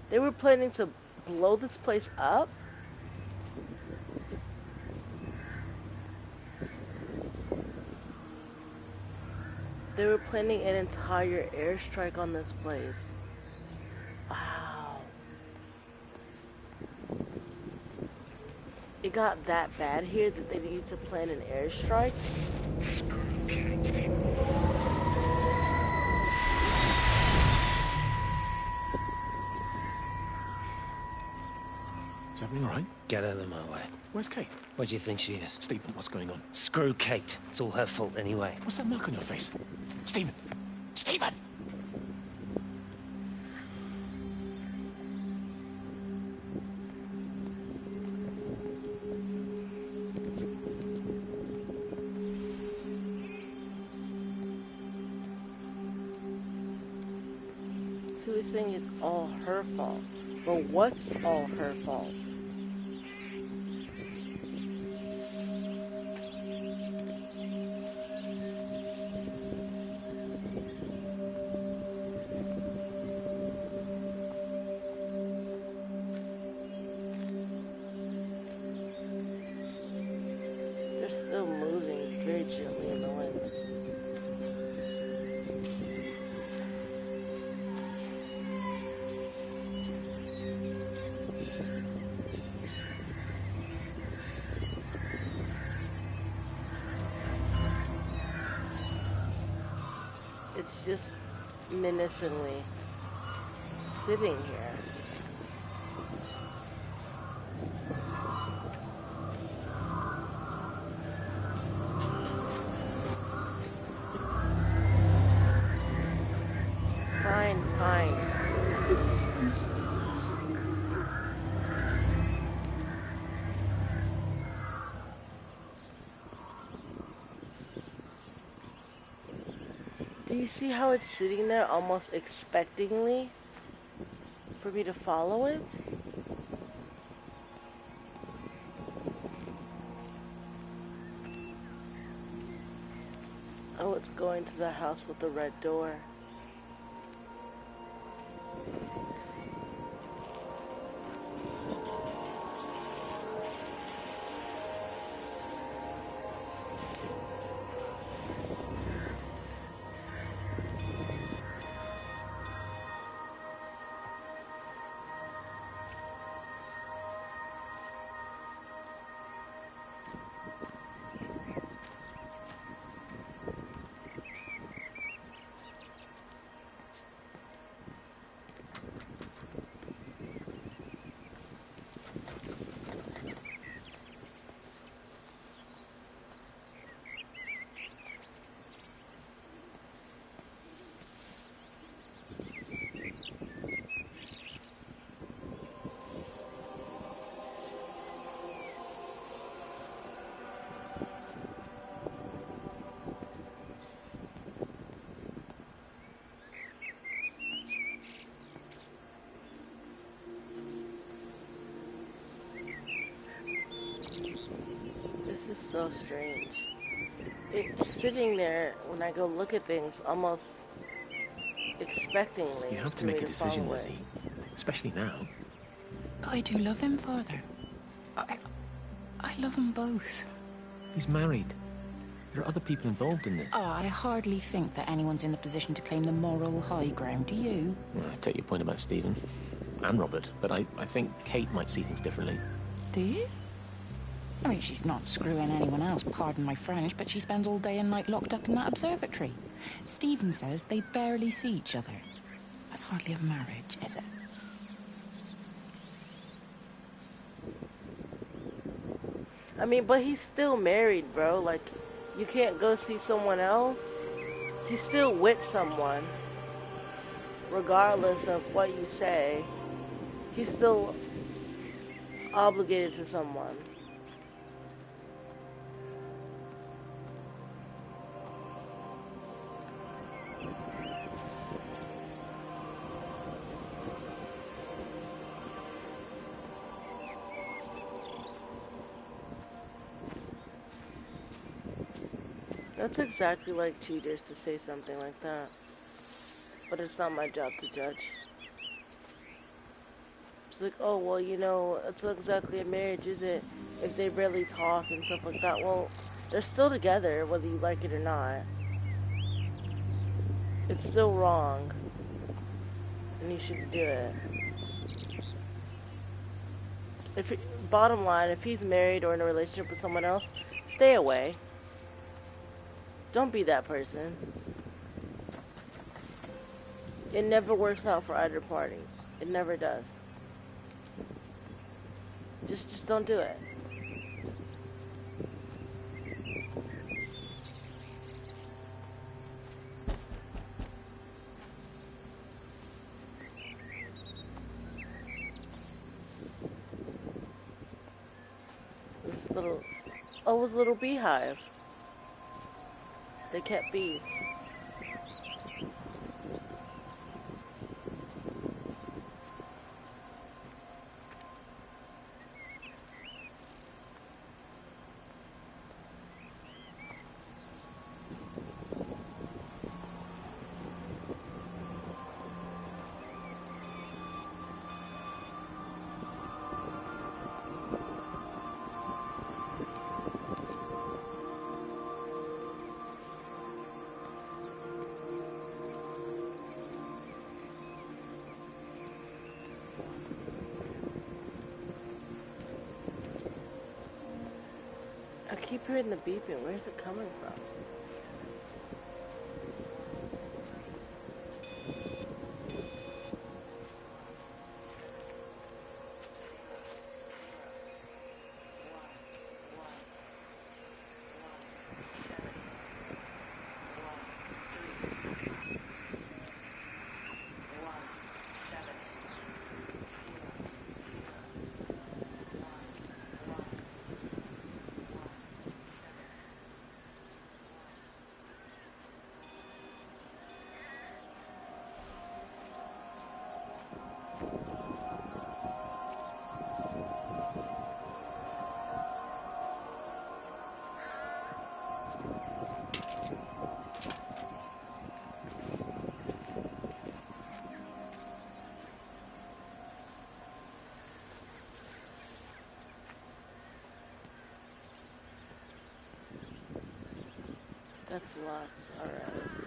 Speaker 1: They were planning to blow this place up? They were planning an entire airstrike on this place. Wow. It got that bad here that they needed to plan an airstrike?
Speaker 11: Is everything all right?
Speaker 5: Get out of my way.
Speaker 11: Where's Kate?
Speaker 5: Where do you think she is?
Speaker 11: Stephen, what's going on?
Speaker 5: Screw Kate. It's all her fault anyway.
Speaker 11: What's that mark on your face? Stephen! Stephen!
Speaker 1: He was saying it's all her fault. But what's all her fault? They're still moving very gently in the wind. it's just menacingly sitting here. Fine, fine. Do you see how it's sitting there almost expectingly for me to follow it? Oh, it's going to the house with the red door. This is so strange. It's sitting there when I go look at things almost expectingly.
Speaker 11: You have to make a decision, Lizzie. Especially now.
Speaker 6: But I do love him, Father. I love them both.
Speaker 11: He's married. There are other people involved in this.
Speaker 6: Oh, I hardly think that anyone's in the position to claim the moral high ground, do you?
Speaker 11: Well, I take your point about Stephen and Robert, but I think Kate might see things differently.
Speaker 6: Do you? I mean, she's not screwing anyone else, pardon my French, but she spends all day and night locked up in that observatory. Stephen says they barely see each other. That's hardly a marriage, is it?
Speaker 1: I mean, but he's still married, bro. Like, you can't go see someone else. He's still with someone. Regardless of what you say, he's still obligated to someone. That's exactly like cheaters to say something like that. But it's not my job to judge. It's like, oh, well, you know, it's not exactly a marriage, is it? If they barely talk and stuff like that. Well, they're still together, whether you like it or not. It's still wrong. And you shouldn't do it. Bottom line, if he's married or in a relationship with someone else, stay away. Don't be that person. It never works out for either party. It never does. Just don't do it. This little, oh, it was a little beehive. They kept bees. I keep hearing the beeping. Where's it coming from? That's lots. Alright, let's see.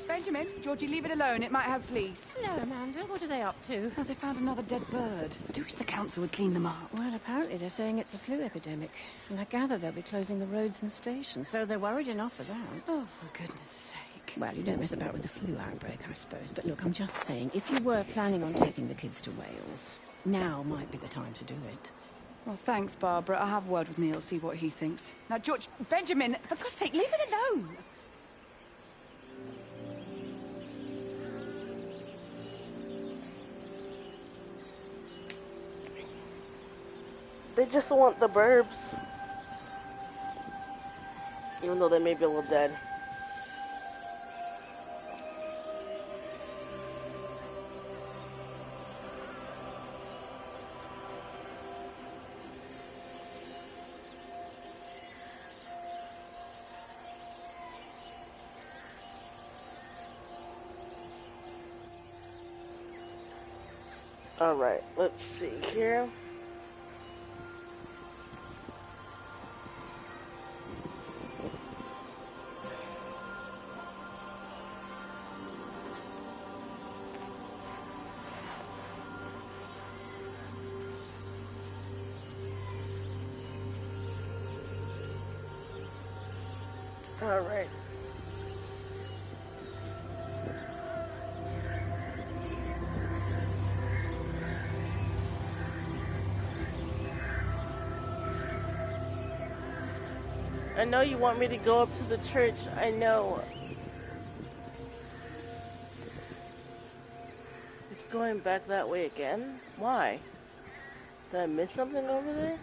Speaker 12: Benjamin, Georgie, leave it alone. It might have fleas.
Speaker 14: Hello, Amanda. What are they up to?
Speaker 12: Oh, they found another dead bird. I do wish the council would clean them up.
Speaker 14: Well, apparently they're saying it's a flu epidemic. And I gather they'll be closing the roads and stations, so they're worried enough for that.
Speaker 12: Oh, for goodness sake.
Speaker 14: Well, you don't mess about with the flu outbreak, I suppose. But look, I'm just saying, if you were planning on taking the kids to Wales, now might be the time to do it.
Speaker 12: Well, thanks, Barbara. I'll have a word with Neil, see what he thinks. Now, George, Benjamin, for God's sake, leave it alone.
Speaker 1: They just want the burbs. Even though they may be a little dead. Alright, let's see here. All right. I know you want me to go up to the church. I know. It's going back that way again? Why? Did I miss something over there?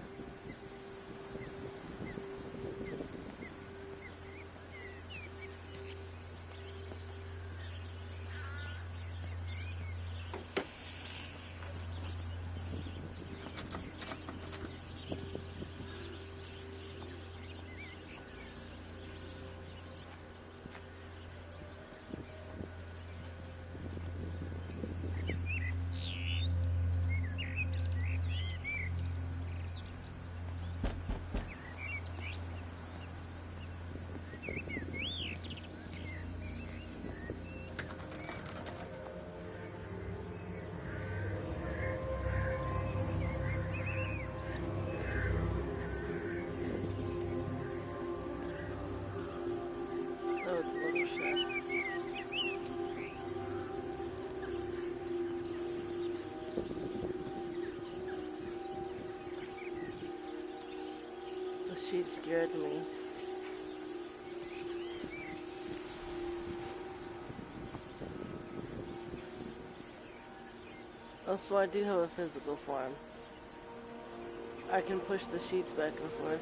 Speaker 1: She scared me. Oh, so I do have a physical form. I can push the sheets back and forth.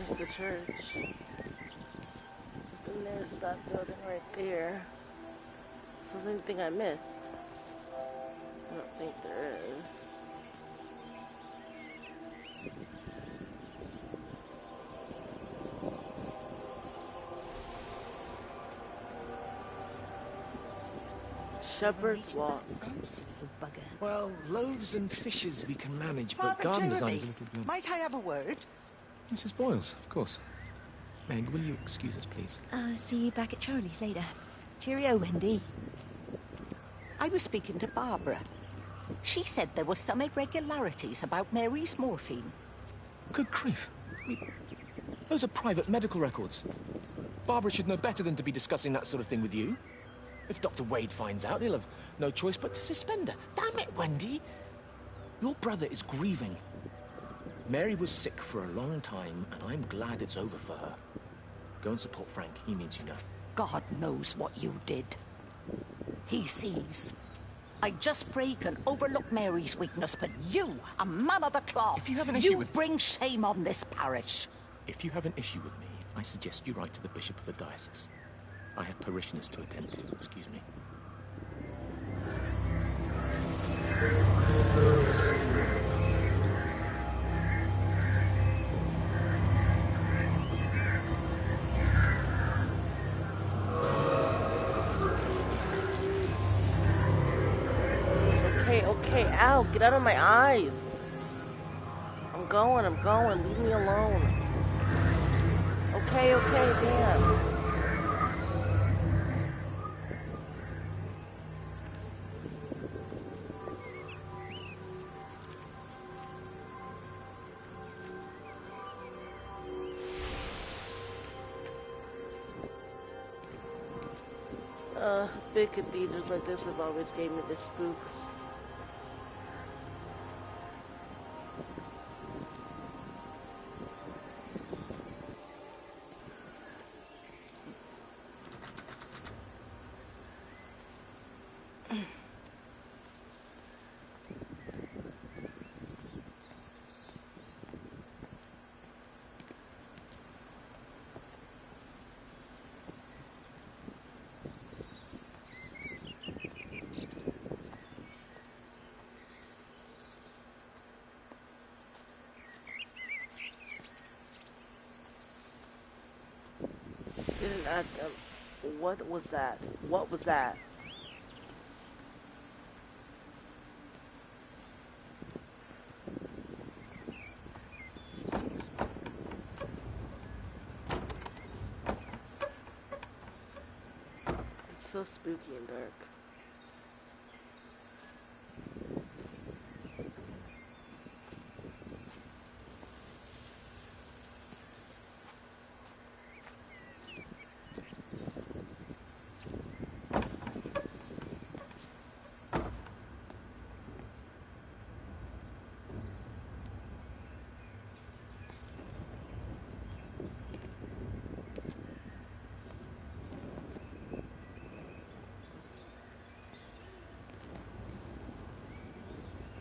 Speaker 1: There's the church. And there's that building right there. So is there anything I missed? I don't think there is. Shepherd's Walk.
Speaker 11: Well, loaves and fishes we can manage, but
Speaker 14: Father
Speaker 11: garden design
Speaker 14: Jeremy,
Speaker 11: is a little beyond.
Speaker 14: might I have a word?
Speaker 11: Mrs. Boyles, of course. Meg, will you excuse us, please?
Speaker 8: See you back at Charlie's later. Cheerio, Wendy.
Speaker 14: I was speaking to Barbara. She said there were some irregularities about Mary's morphine.
Speaker 11: Good grief. Those are private medical records. Barbara should know better than to be discussing that sort of thing with you. If Dr. Wade finds out, he'll have no choice but to suspend her. Damn it, Wendy! Your brother is grieving. Mary was sick for a long time, and I'm glad it's over for her. Go and support Frank. He needs you now.
Speaker 14: God knows what you did. He sees. I just pray can overlook Mary's weakness, but you, a man of the cloth,
Speaker 11: if you have an issue
Speaker 14: you bring shame on this parish.
Speaker 11: If you have an issue with me, I suggest you write to the Bishop of the Diocese. I have parishioners to attend to, excuse me.
Speaker 1: Okay, ow, get out of my eyes. I'm going, leave me alone. Okay, damn. Big cathedrals like this have always gave me the spooks. Didn't ask him. What was that? What was that? It's so spooky and dark.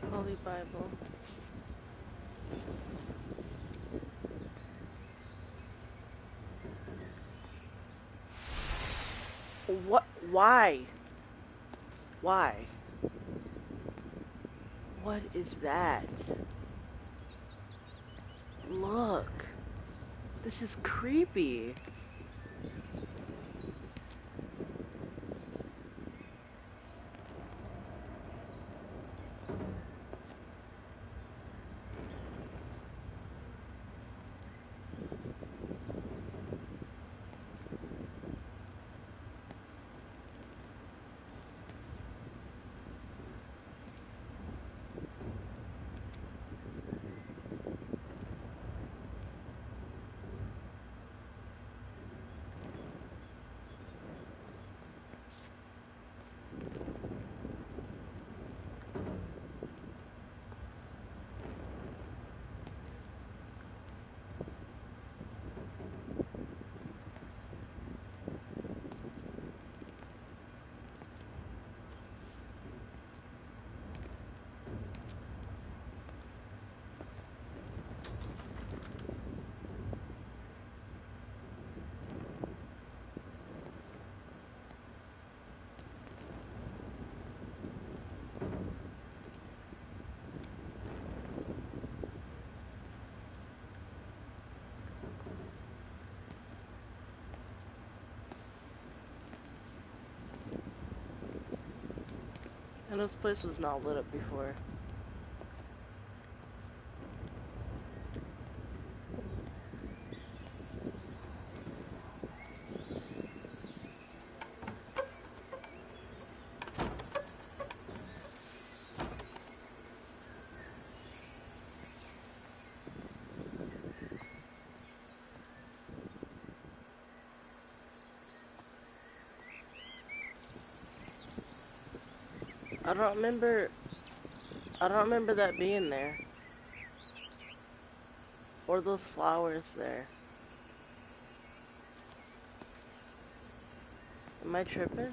Speaker 1: Holy Bible. What? Why? Why? What is that? Look. This is creepy. And this place was not lit up before. I don't remember that being there. Or those flowers there. Am I tripping?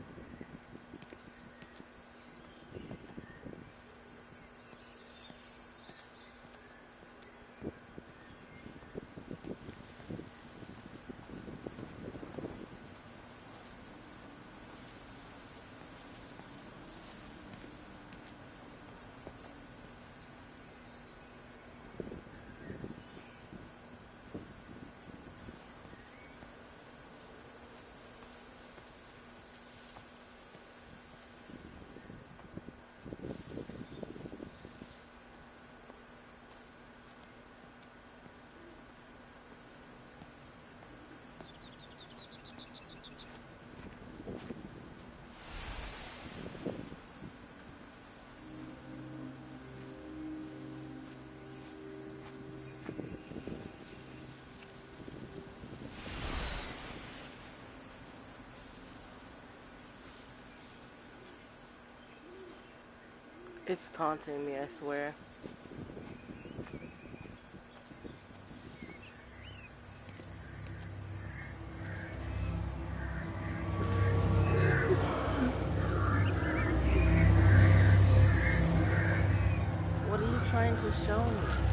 Speaker 1: It's taunting me, I swear. What are you trying to show me?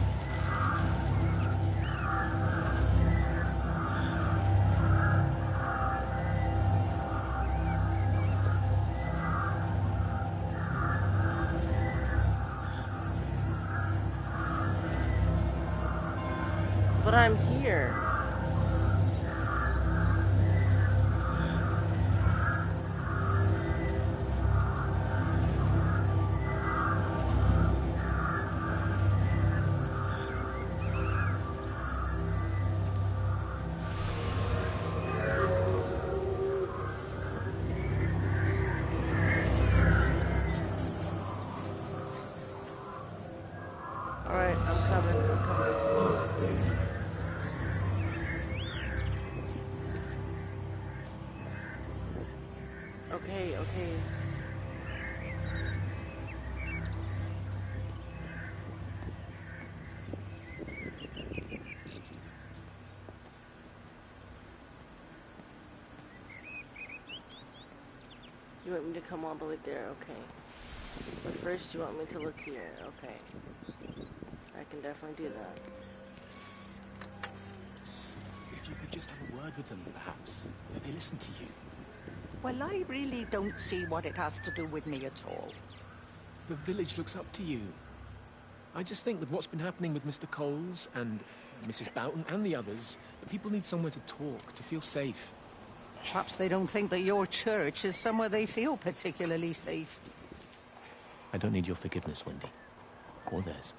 Speaker 1: But I'm here. Alright, I'm coming. Okay. You want me to come all the way there? Okay. But first you want me to look here. Okay. I can definitely do that.
Speaker 11: If you could just have a word with them, perhaps. They listen to you.
Speaker 15: Well, I really don't see what it has to do with me at all.
Speaker 11: The village looks up to you. I just think with what's been happening with Mr. Coles and Mrs. Boughton and the others, that people need somewhere to talk, to feel safe.
Speaker 15: Perhaps they don't think that your church is somewhere they feel particularly safe.
Speaker 11: I don't need your forgiveness, Wendy. Or theirs.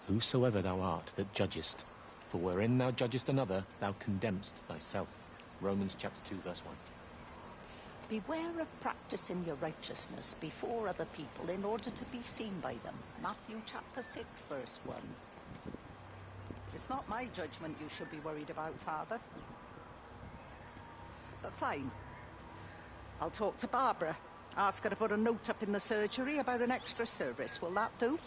Speaker 11: Whosoever thou art that judgest, for wherein thou judgest another, thou condemnest thyself. Romans chapter 2, verse 1.
Speaker 15: Beware of practicing your righteousness before other people in order to be seen by them. Matthew chapter 6, verse 1. It's not my judgment you should be worried about, Father. But fine. I'll talk to Barbara. Ask her to put a note up in the surgery about an extra service. Will that do?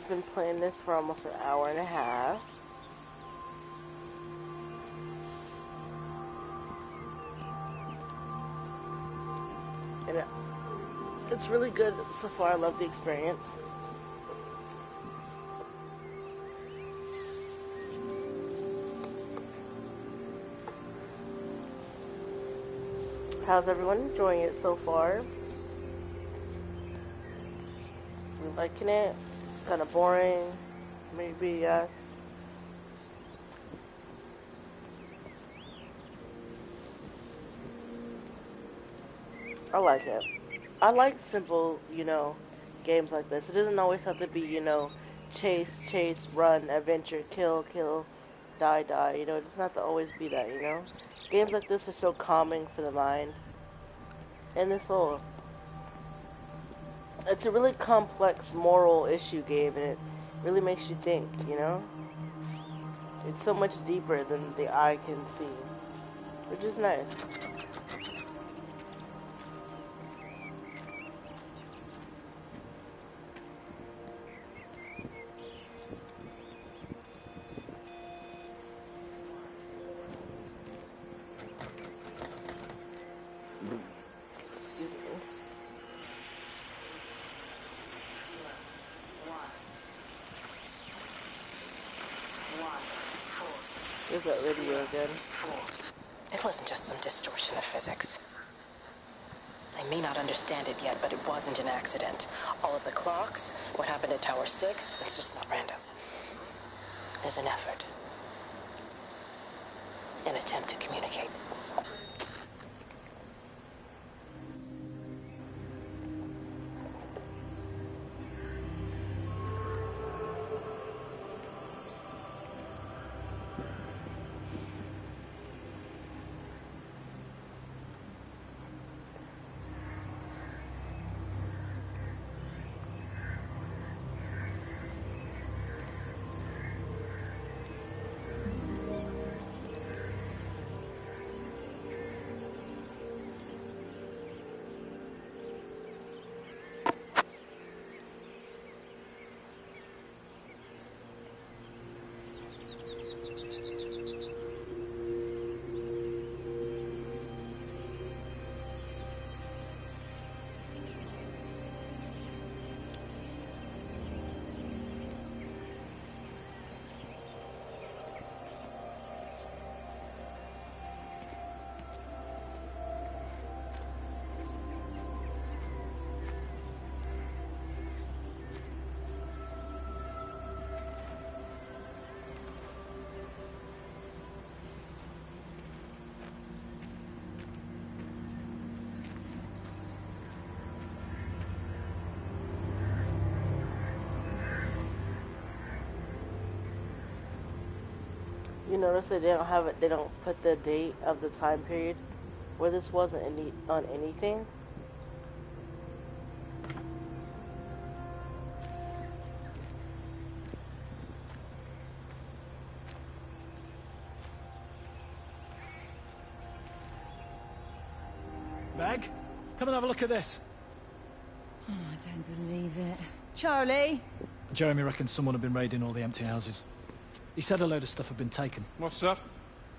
Speaker 1: I've been playing this for almost an hour and a half. And it's really good so far. I love the experience. How's everyone enjoying it so far? You liking it? It's kind of boring. Maybe yes. I like it. I like simple, games like this. It doesn't always have to be, chase, run, adventure, kill, die. It doesn't have to always be that, Games like this are so calming for the mind and the soul. It's a really complex moral issue game, and it really makes you think, It's so much deeper than the eye can see, which is nice. Excuse me. There's that radio again.
Speaker 2: It wasn't just some distortion of physics. I may not understand it yet, but it wasn't an accident. All of the clocks, what happened at Tower 6, it's just not random. There's an effort. An attempt to communicate.
Speaker 1: You notice that they don't put the date of the time period where this wasn't on anything.
Speaker 7: Meg, come and have a look at this.
Speaker 8: Oh, I don't believe it. Charlie?
Speaker 7: Jeremy reckons someone had been raiding all the empty houses. He said a load of stuff had been taken.
Speaker 13: What's that?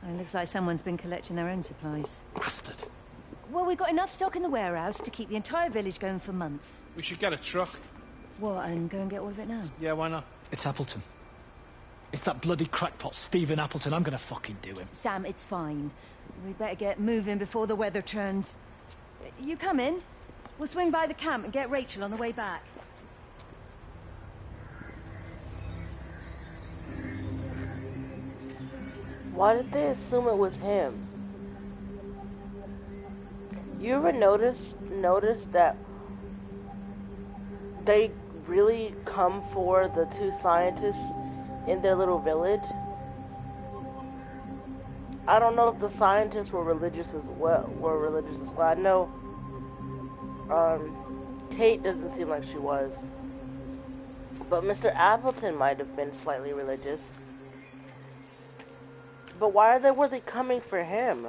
Speaker 8: Oh, it looks like someone's been collecting their own supplies.
Speaker 7: Bastard.
Speaker 8: Well, we've got enough stock in the warehouse to keep the entire village going for months.
Speaker 13: We should get a truck.
Speaker 8: What, and go and get all of it now?
Speaker 13: Yeah, why not?
Speaker 7: It's Appleton. It's that bloody crackpot, Stephen Appleton. I'm gonna fucking do him.
Speaker 8: Sam, it's fine. We better get moving before the weather turns. You come in. We'll swing by the camp and get Rachel on the way back.
Speaker 1: Why did they assume it was him? You ever notice that they really come for the two scientists in their little village? I don't know if the scientists were religious as well. I know Kate doesn't seem like she was, but Mr. Appleton might have been slightly religious. But why were they coming for him?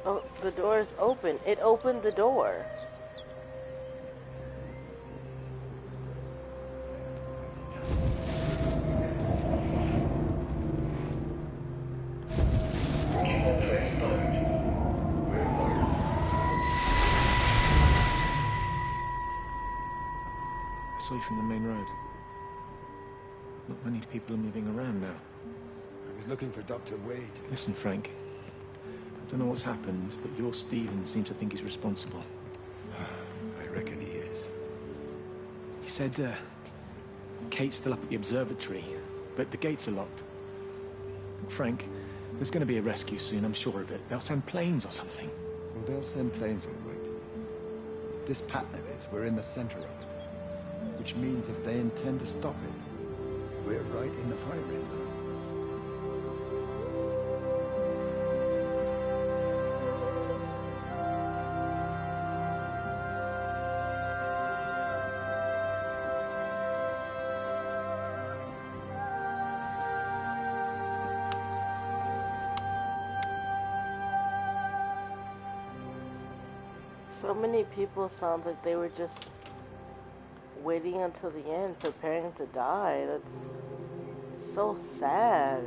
Speaker 1: Oh, the door is open. It opened the door.
Speaker 11: I saw you from the main road. Not many people are moving around now.
Speaker 16: I was looking for Dr. Wade.
Speaker 11: Listen, Frank. I don't know what's happened, but your Stephen seems to think he's responsible.
Speaker 16: I reckon he is.
Speaker 11: He said, Kate's still up at the observatory, but the gates are locked. Frank, there's going to be a rescue soon, I'm sure of it. They'll send planes or something.
Speaker 16: Well, they'll send planes, all right. This pattern of his, we're in the center of it. Which means if they intend to stop it, we're right in the firing line.
Speaker 1: So many people sounds like they were just waiting until the end, preparing to die. That's so sad.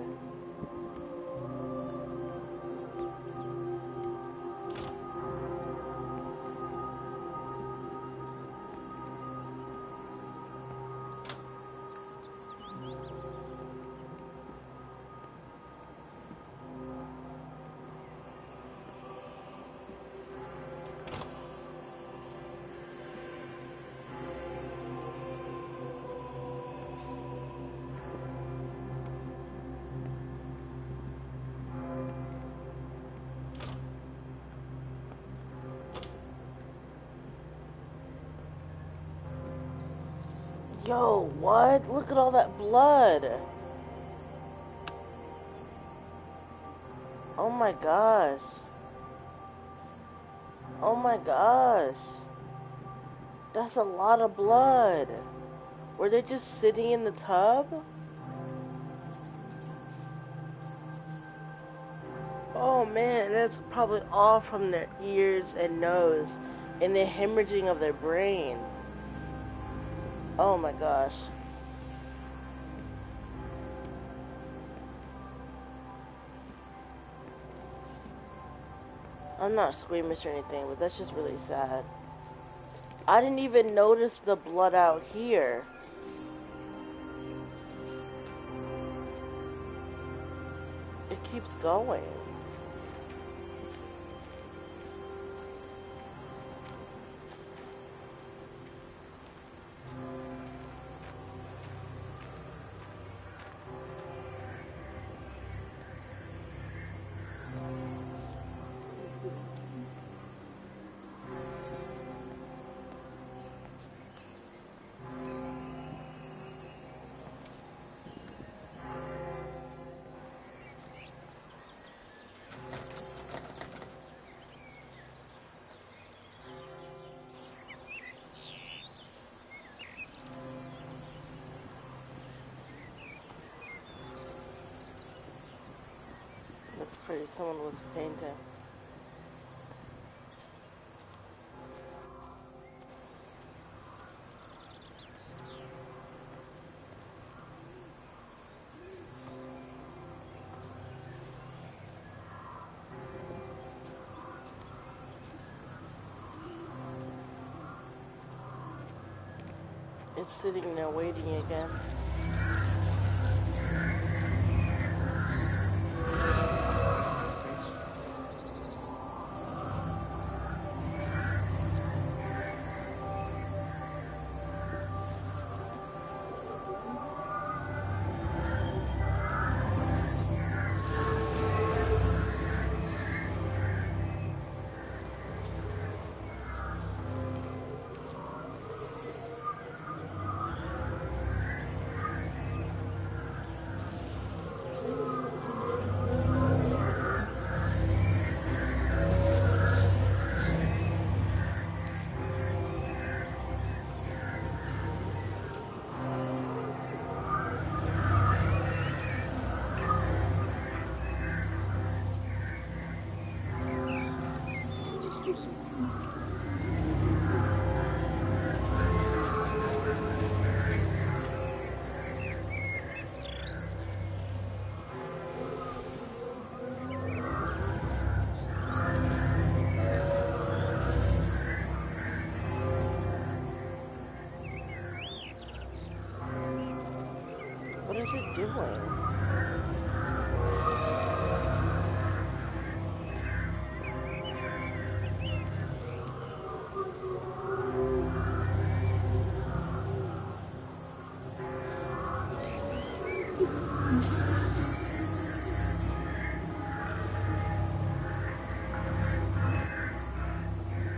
Speaker 1: Yo, what? Look at all that blood. Oh my gosh. Oh my gosh. That's a lot of blood. Were they just sitting in the tub? Oh man, that's probably all from their ears and nose and the hemorrhaging of their brain. Oh my gosh. I'm not squeamish or anything, but that's just really sad. I didn't even notice the blood out here. It keeps going. That's pretty. Someone was painting. It's sitting there waiting again. doing?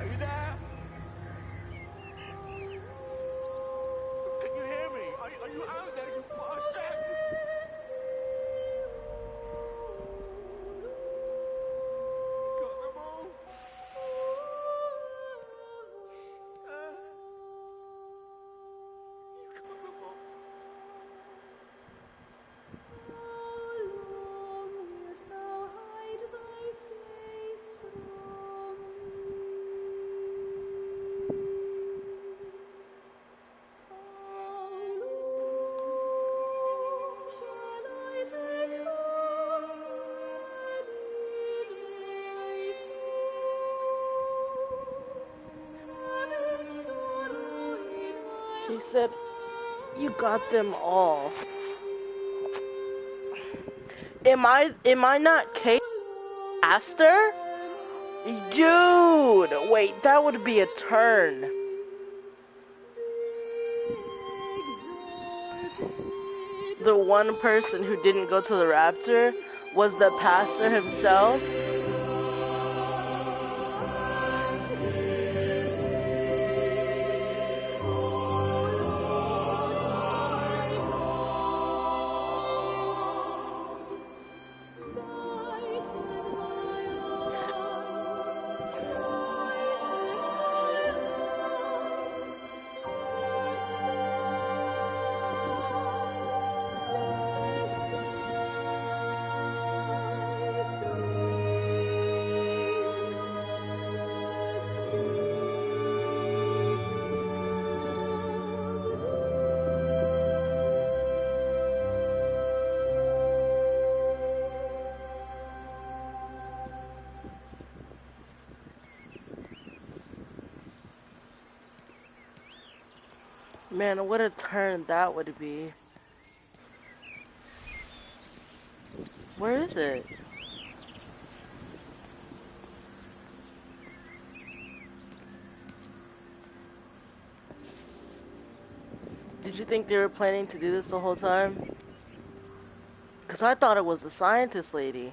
Speaker 4: Are you there? Can you hear me? Are you out there, you bastard? Got them all. You got them all.
Speaker 1: She said, you got them all. Am I not Kate Astor? Dude, wait, that would be a turn. The one person who didn't go to the Rapture was the pastor himself. Man, what a turn that would be. Where is it? Did you think they were planning to do this the whole time? Because I thought it was the scientist lady.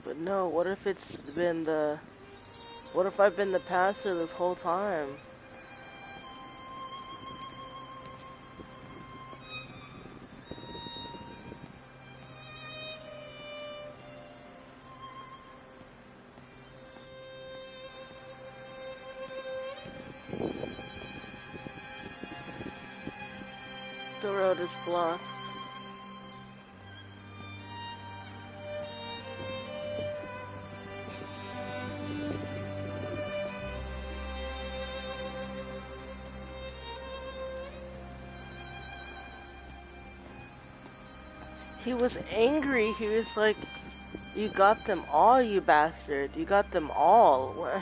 Speaker 1: But no, what if it's been the... What if I've been the pastor this whole time? The road is blocked. He was angry. He was like, you got them all, you bastard. You got them all. What?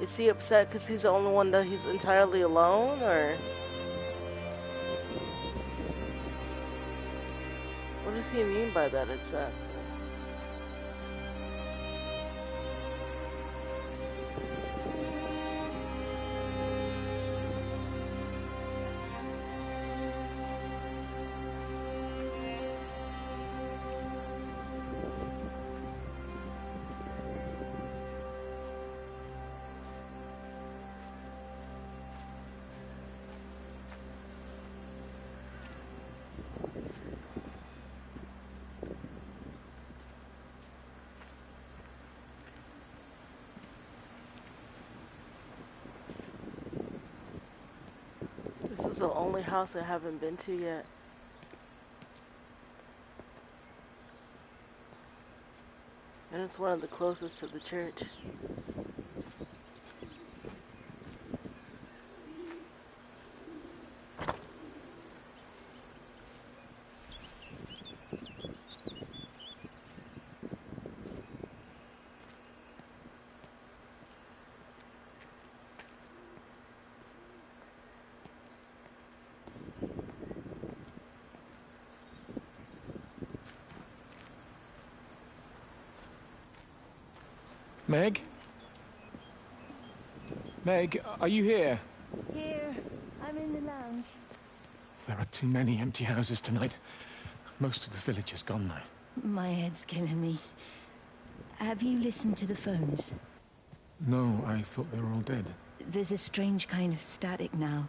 Speaker 1: Is he upset because he's the only one that he's entirely alone, or? What does he mean by that exactly? This is the only house I haven't been to yet. And it's one of the closest to the church.
Speaker 11: Meg? Meg, are you here?
Speaker 8: Here. I'm in the lounge.
Speaker 11: There are too many empty houses tonight. Most of the village is gone now.
Speaker 8: My head's killing me. Have you listened to the phones?
Speaker 11: No, I thought they were all dead.
Speaker 8: There's a strange kind of static now.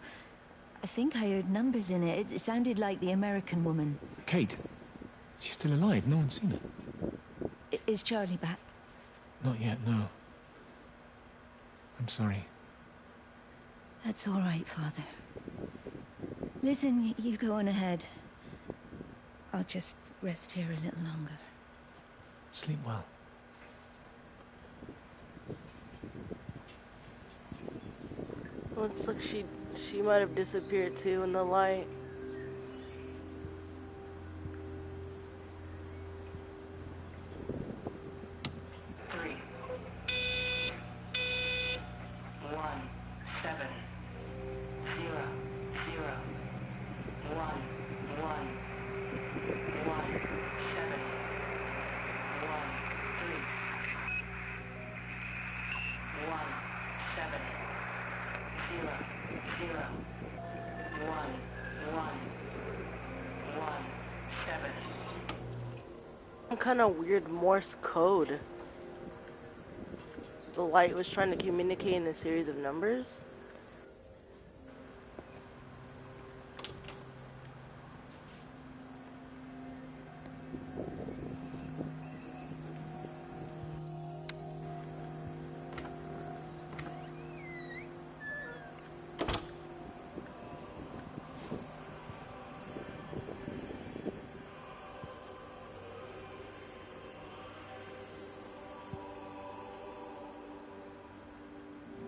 Speaker 8: I think I heard numbers in it. It sounded like the American woman.
Speaker 11: Kate? She's still alive. No one's seen her.
Speaker 8: Is Charlie back?
Speaker 11: Not yet, no. I'm sorry.
Speaker 8: That's all right, Father. Listen, you go on ahead. I'll just rest here a little longer.
Speaker 11: Sleep well.
Speaker 1: Looks like she might have disappeared too in the light. Some kind of weird Morse code. The light was trying to communicate in a series of numbers.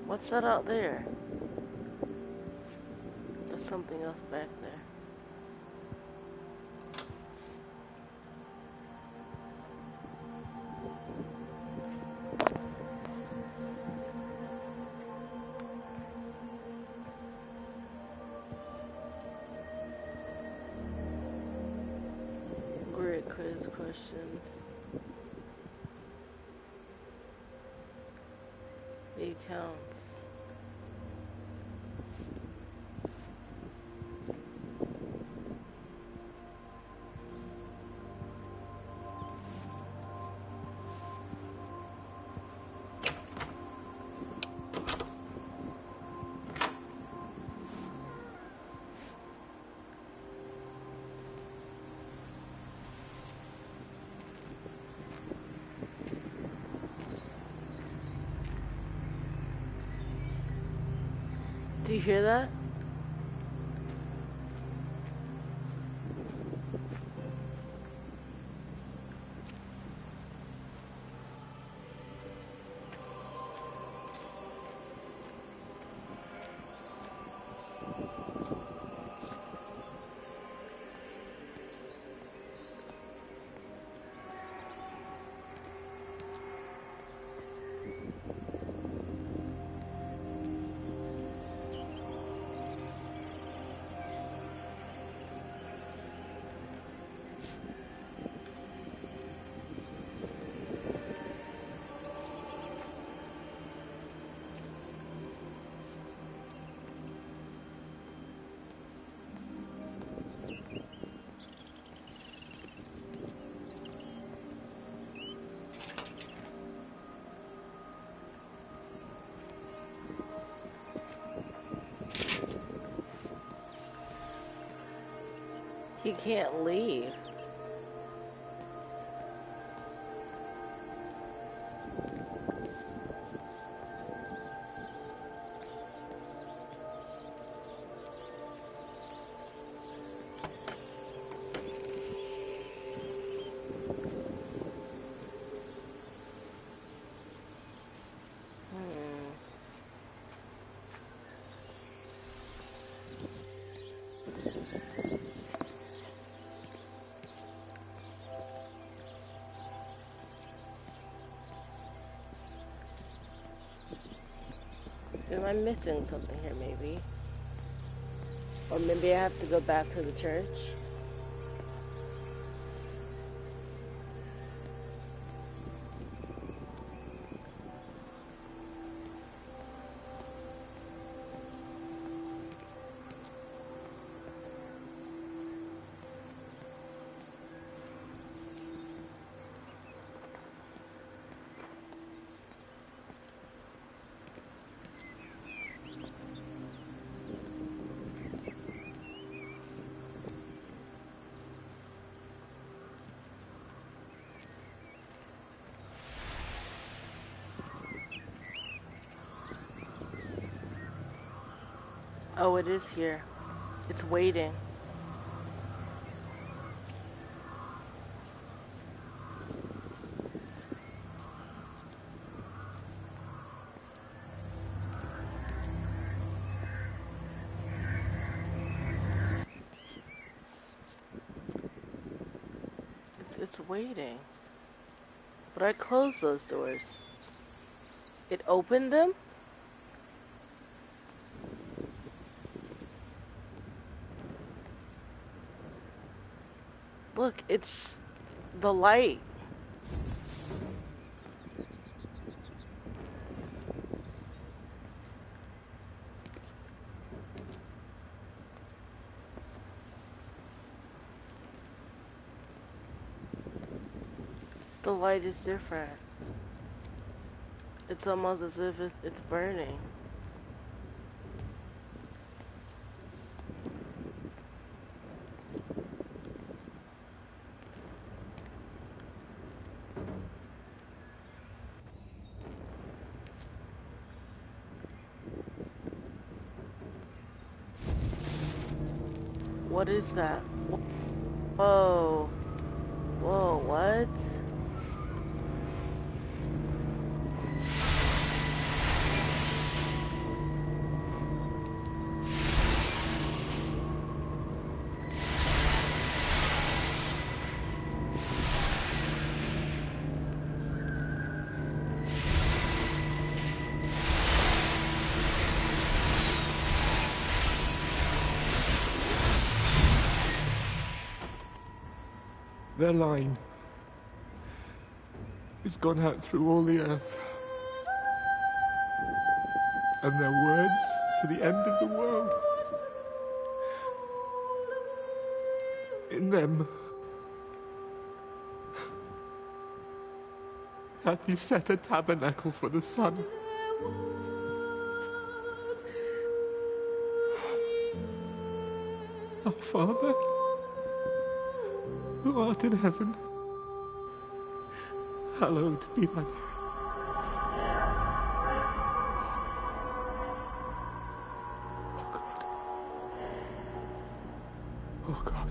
Speaker 1: What's that out there? There's something else back there. Great quiz questions. The accounts. Do you hear that? He can't leave. Am I missing something here, maybe? Or maybe I have to go back to the church? Oh, it is here. It's waiting. It's waiting. But I closed those doors. It opened them? Look, it's the light. The light is different. It's almost as if it's burning. What is that? Whoa. Whoa, what?
Speaker 11: Their line has gone out through all the earth. And their words to the end of the world. In them hath he set a tabernacle for the sun. Our Father, who art in heaven, hallowed be thy name. Oh God.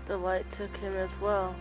Speaker 1: The light took him as well.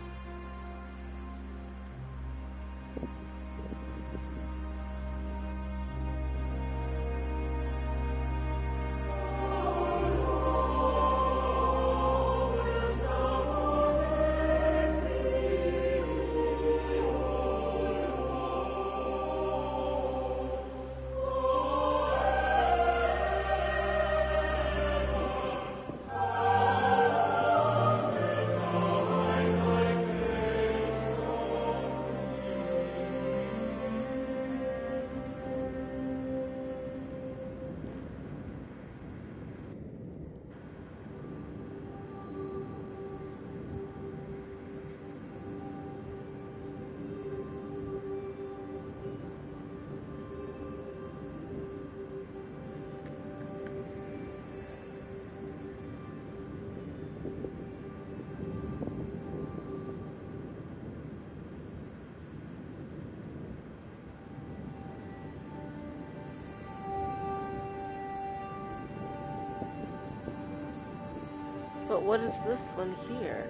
Speaker 1: But what is this one here?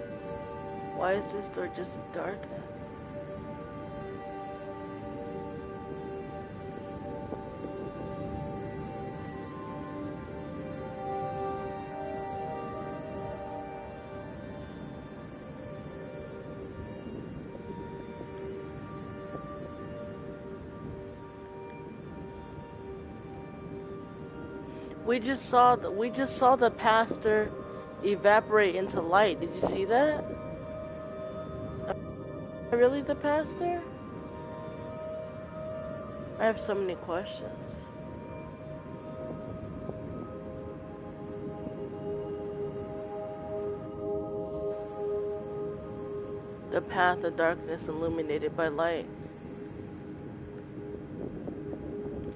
Speaker 1: Why is this door just darkness? We just saw the pastor evaporate into light. Did you see that? Really, the pastor? I have so many questions. The path of darkness illuminated by light.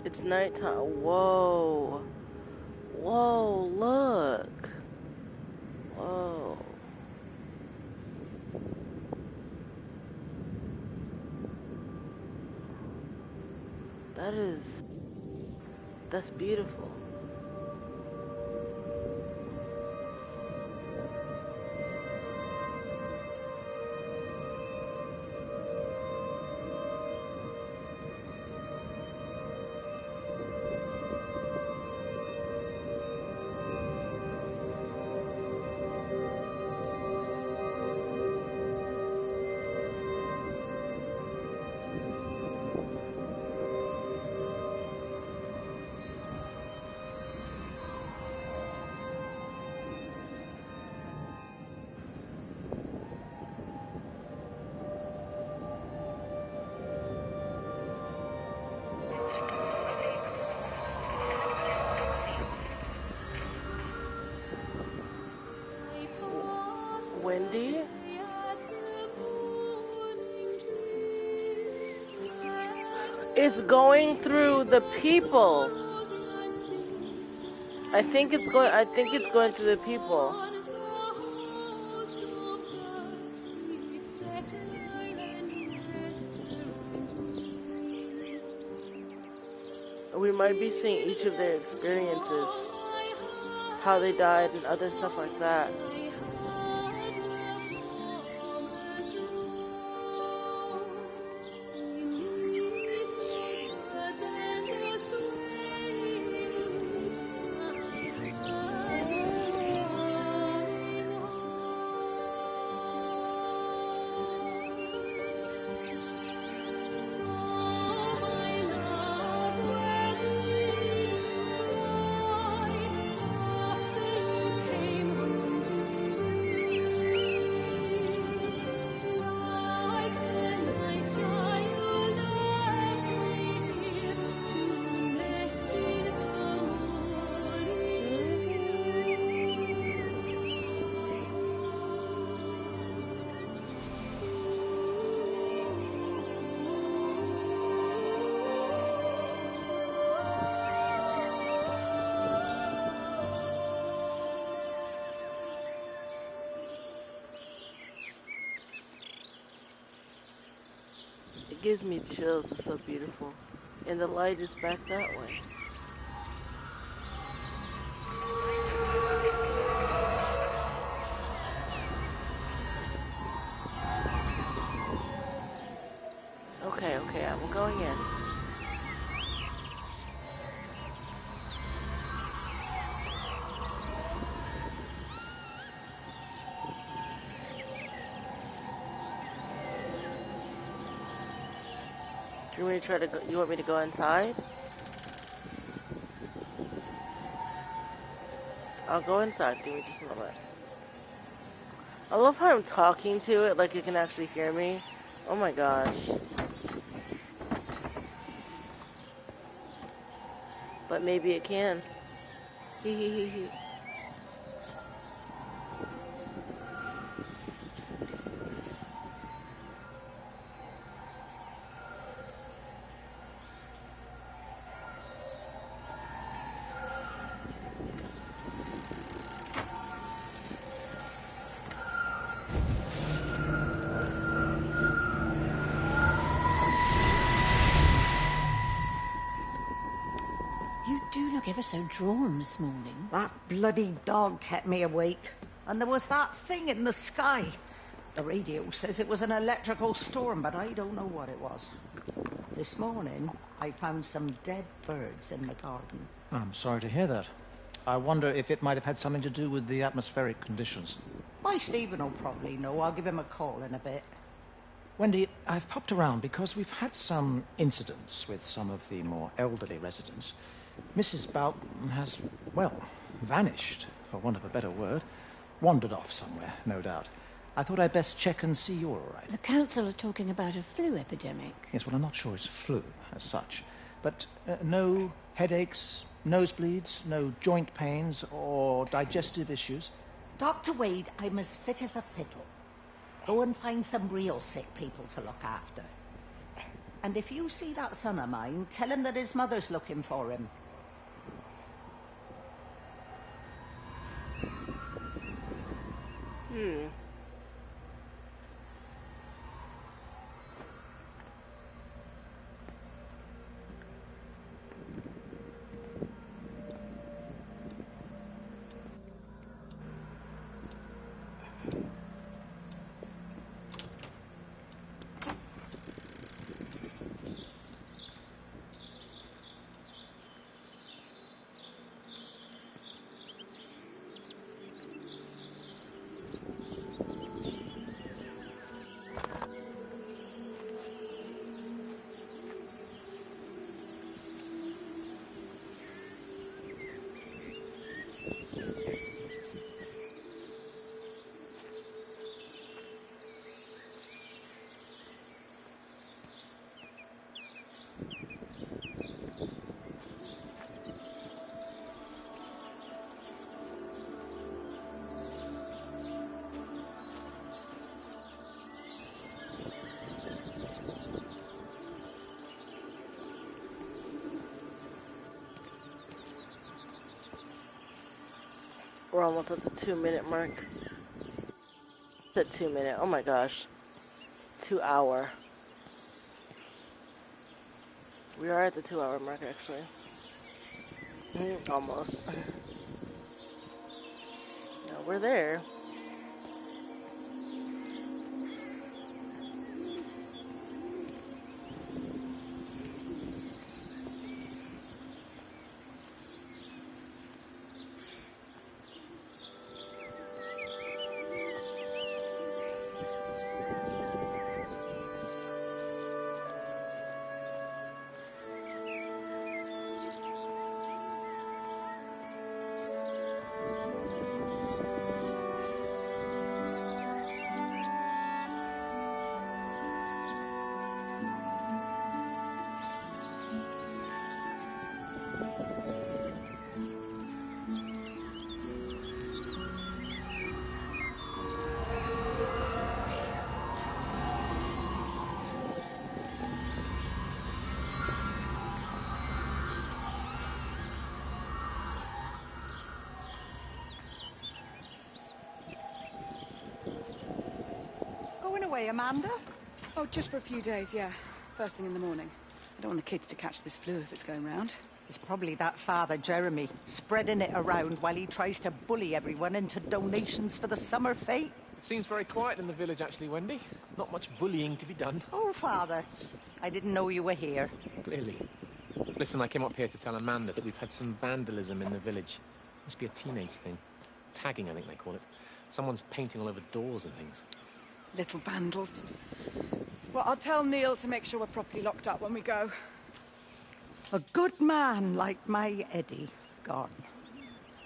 Speaker 1: It's nighttime. Whoa. Whoa, look. Whoa. That's beautiful. Wendy? It's going through the people. I think it's going through the people. We might be seeing each of their experiences, how they died and other stuff like that. It gives me chills. It's so beautiful. And the light is back that way. Okay, I'm going in. You want me to go inside? I'll go inside. Give me just a moment. I love how I'm talking to it like it can actually hear me. Oh my gosh. But maybe it can. Hee hee hee hee.
Speaker 14: Ever so drawn this morning.
Speaker 15: That bloody dog kept me awake. And there was that thing in the sky. The radio says it was an electrical storm, but I don't know what it was. This morning, I found some dead birds in the garden.
Speaker 7: I'm sorry to hear that. I wonder if it might have had something to do with the atmospheric conditions.
Speaker 15: Why, Stephen will probably know. I'll give him a call in a bit.
Speaker 7: Wendy, I've popped around because we've had some incidents with some of the more elderly residents. Mrs. Bout has, well, vanished, for want of a better word. Wandered off somewhere, no doubt. I thought I'd best check and see you're all right.
Speaker 14: The council are talking about a flu epidemic.
Speaker 7: Yes, well, I'm not sure it's flu as such. But no headaches, nosebleeds, no joint pains or digestive issues?
Speaker 15: Dr. Wade, I'm as fit as a fiddle. Go and find some real sick people to look after. And if you see that son of mine, tell him that his mother's looking for him.
Speaker 1: We're almost at the 2-minute mark. It's at 2 minute. Oh my gosh. 2 hour. We are at the 2 hour mark actually. Almost. No, we're there.
Speaker 15: Going away, Amanda?
Speaker 12: Oh, just for a few days, yeah. First thing in the morning. I don't want the kids to catch this flu if it's going round.
Speaker 15: It's probably that father, Jeremy, spreading it around while he tries to bully everyone into donations for the summer fete.
Speaker 11: It seems very quiet in the village, actually, Wendy. Not much bullying to be done.
Speaker 15: Oh, Father, I didn't know you were here.
Speaker 11: Clearly. Listen, I came up here to tell Amanda that we've had some vandalism in the village. Must be a teenage thing. Tagging, I think they call it. Someone's painting all over doors and things.
Speaker 12: Little vandals. Well, I'll tell Neil to make sure we're properly locked up when we go.
Speaker 15: A good man like my Eddie gone.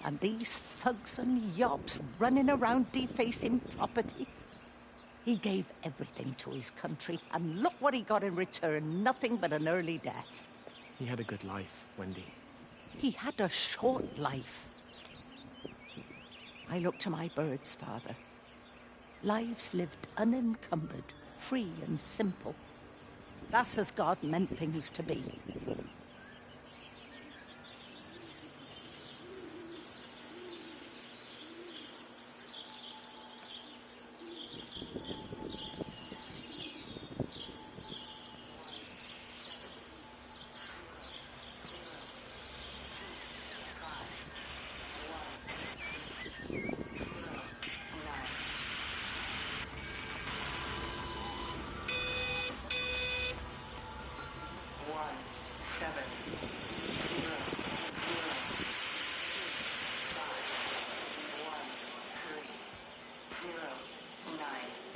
Speaker 15: And these thugs and yobs running around defacing property. He gave everything to his country, and look what he got in return. Nothing but an early death.
Speaker 11: He had a good life, Wendy.
Speaker 15: He had a short life. I look to my birds, Father. Lives lived unencumbered, free and simple. That's as God meant things to be.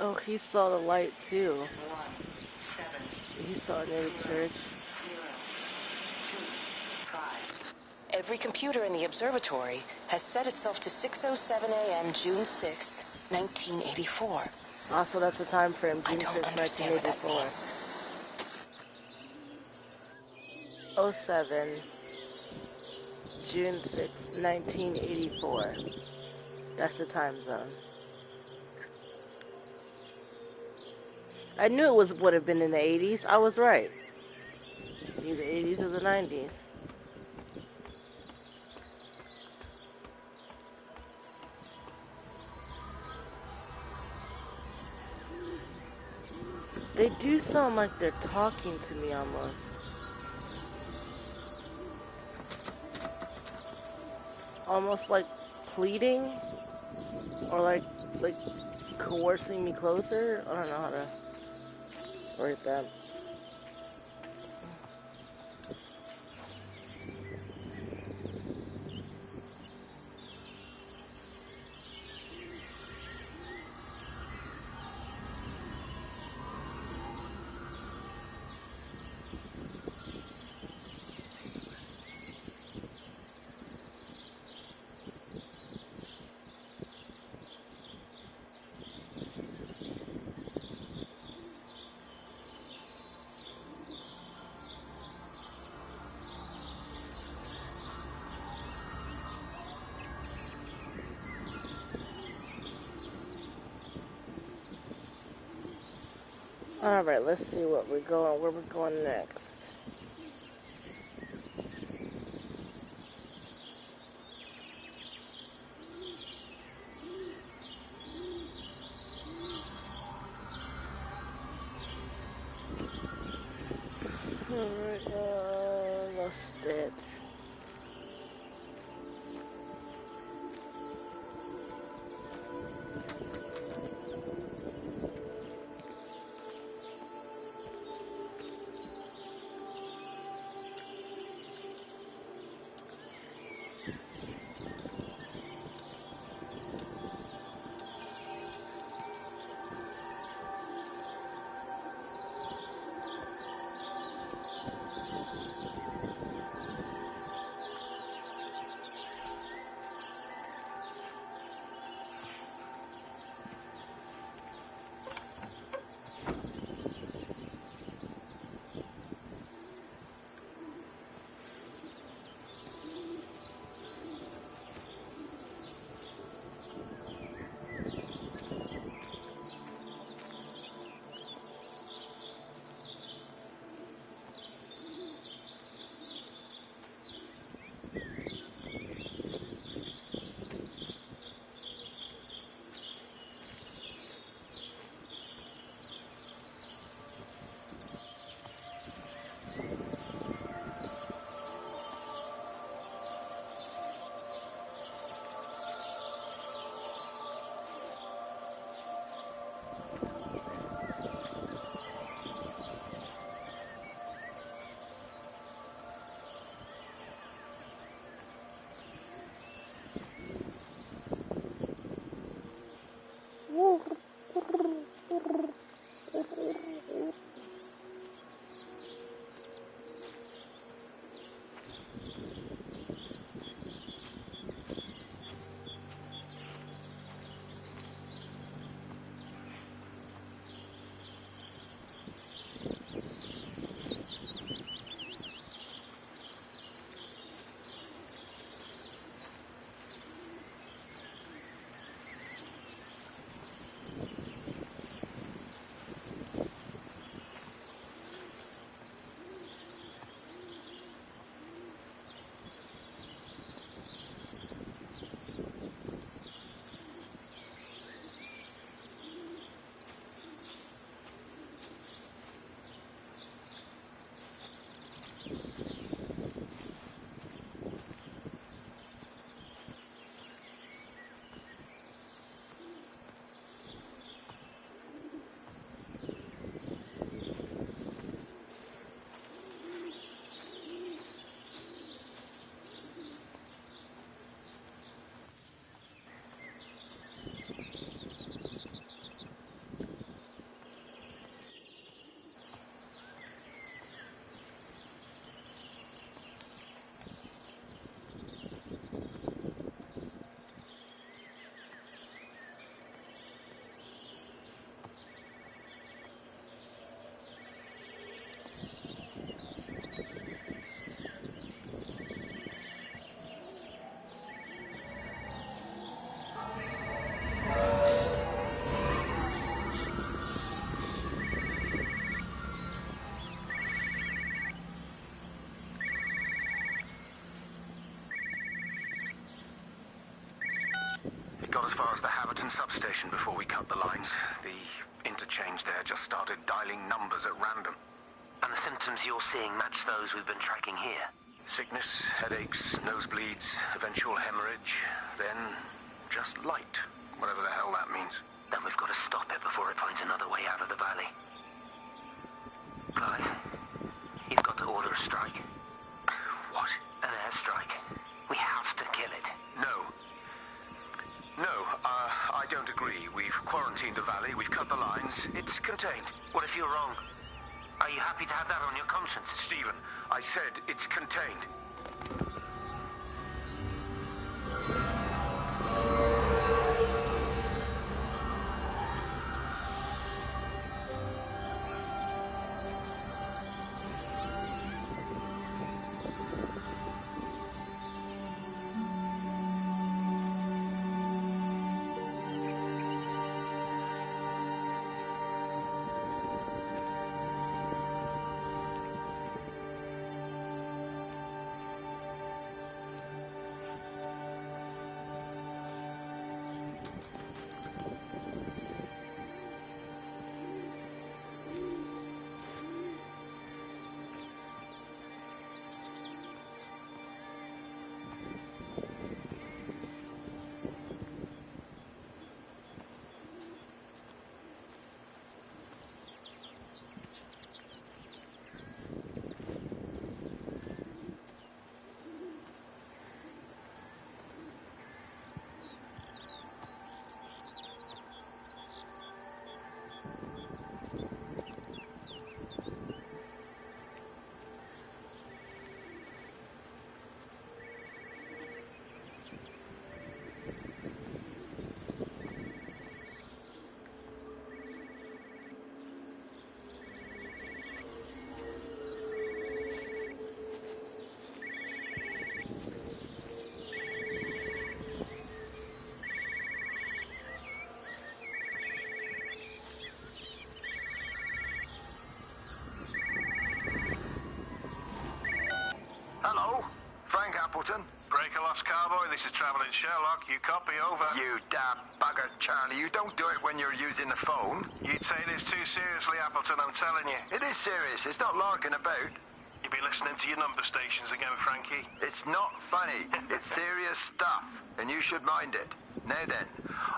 Speaker 1: Oh, he saw the light too. He saw it near the church.
Speaker 2: Every computer in the observatory has set itself to 6:07 a.m. June 6th, 1984.
Speaker 1: Also, that's the time frame, June 6th, 1984. 07, June 6th, 1984. That's the time zone. I knew it would have been in the 80s. I was right. Either the 80s or the 90s. They do sound like they're talking to me almost. Almost like pleading or like coercing me closer. I don't know how to word that. Alright, let's see where we're going next. Alright, lost it.
Speaker 3: as far as the Haverton substation before we cut the lines. The interchange there just started dialing numbers at random.
Speaker 5: And the symptoms you're seeing match those we've been tracking here?
Speaker 3: Sickness, headaches, nosebleeds, eventual hemorrhage, then just light, whatever the hell that means.
Speaker 5: Then we've got to stop it before it finds another way out of the valley. Clive, you've got to order a strike.
Speaker 3: What?
Speaker 5: An airstrike. We have to kill it.
Speaker 3: No. No, I don't agree. We've quarantined the valley, we've cut the lines. It's contained.
Speaker 5: What if you're wrong? Are you happy to have that on your conscience?
Speaker 3: Stephen, I said it's contained. Hello, Frank Appleton.
Speaker 17: Breaker Lost Cowboy, this is Travelling Sherlock. You copy, over.
Speaker 3: You damn bugger, Charlie. You don't do it when you're using the phone.
Speaker 17: You'd say this too seriously, Appleton, I'm telling you.
Speaker 3: It is serious. It's not larking about.
Speaker 17: You be listening to your number stations again, Frankie.
Speaker 3: It's not funny. It's serious stuff, and you should mind it. Now then,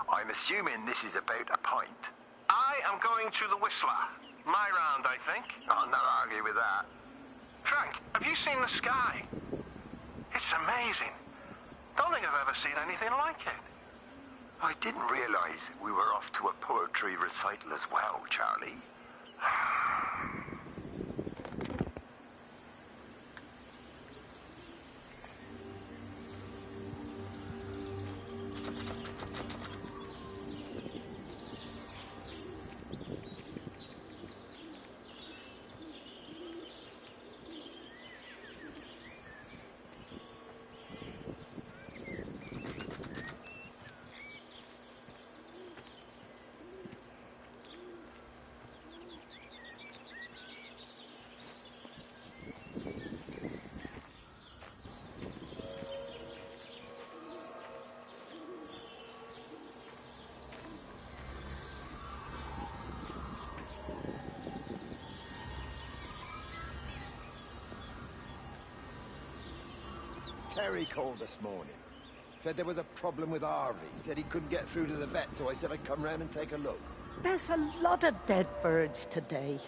Speaker 3: I'm assuming this is about a pint.
Speaker 17: I am going to the Whistler. My round, I think.
Speaker 3: I'll not argue with that.
Speaker 17: Frank, have you seen the sky? It's amazing. Don't think I've ever seen anything like it.
Speaker 3: I didn't realize we were off to a poetry recital as well, Charlie.
Speaker 16: Terry called this morning. Said there was a problem with Harvey. Said he couldn't get through to the vet, so I said I'd come round and take a look.
Speaker 15: There's a lot of dead birds today.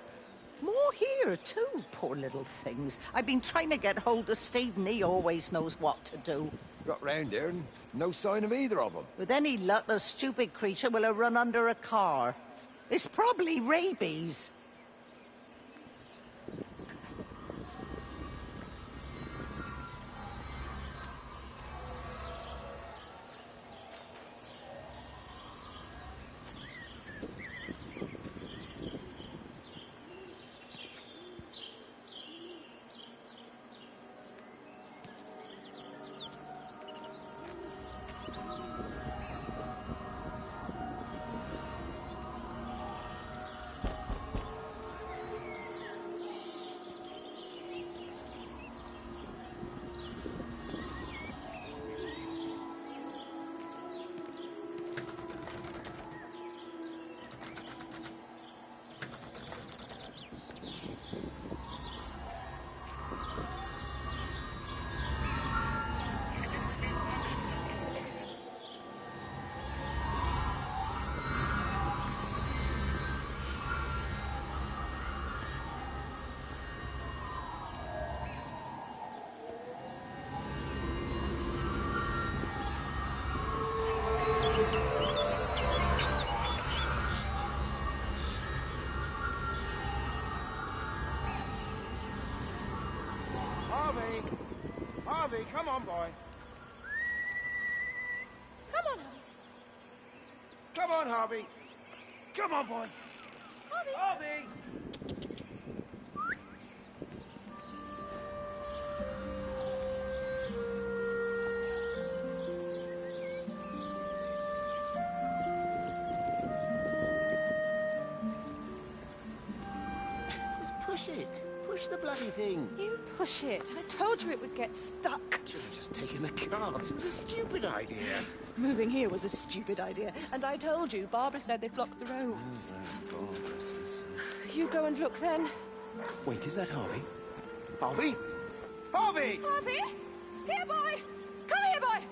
Speaker 15: More here, too, poor little things. I've been trying to get hold of Stephen. He always knows what to do.
Speaker 16: Got round here and no sign of either of them.
Speaker 15: With any luck, the stupid creature will have run under a car. It's probably rabies.
Speaker 18: Harvey, come on, boy.
Speaker 14: Come on, Harvey.
Speaker 18: Come on, Harvey. Come on, boy.
Speaker 14: Harvey.
Speaker 18: Harvey!
Speaker 19: Just push it. Push the bloody thing.
Speaker 10: You push it. I told you it would get stuck.
Speaker 19: Should have just taken the cards. It was a stupid idea.
Speaker 10: Moving here was a stupid idea. And I told you, Barbara said they'd blocked the roads.
Speaker 19: Barbara says.
Speaker 10: You go and look then.
Speaker 19: Wait, is that Harvey? Harvey?
Speaker 18: Harvey!
Speaker 14: Harvey! Here, boy! Come here, boy!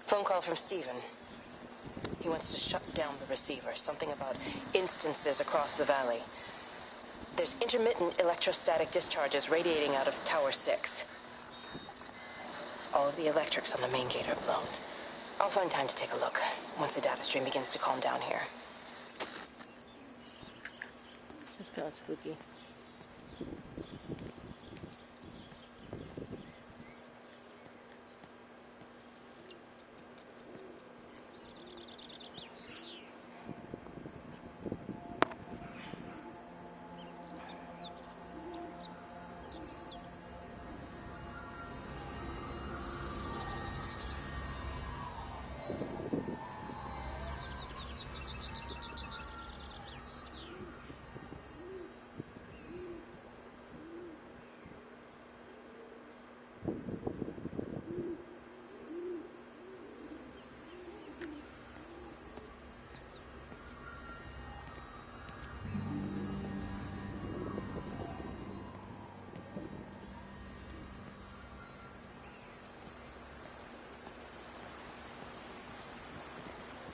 Speaker 2: Phone call from Stephen. He wants to shut down the receiver. Something about instances across the valley. There's intermittent electrostatic discharges radiating out of Tower 6. All of the electrics on the main gate are blown. I'll find time to take a look once the data stream begins to calm down here.
Speaker 1: It's kind of spooky.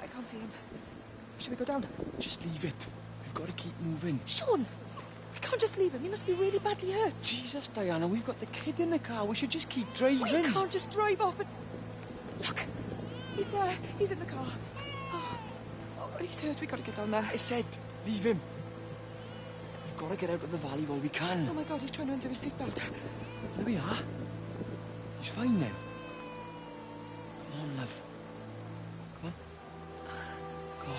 Speaker 10: I can't see him. Should we go down?
Speaker 11: Just leave it. We've got to keep moving.
Speaker 10: Sean! We can't just leave him. He must be really badly hurt.
Speaker 11: Jesus, Diana, we've got the kid in the car. We should just keep driving.
Speaker 10: We can't just drive off and... Look! He's there. He's in the car. Oh, he's hurt. We've got to get down there.
Speaker 11: I said, leave him. We've got to get out of the valley while we can.
Speaker 10: Oh, my God, he's trying to undo his seatbelt.
Speaker 11: There we are. He's fine then. Come on, love. Come on. Come on.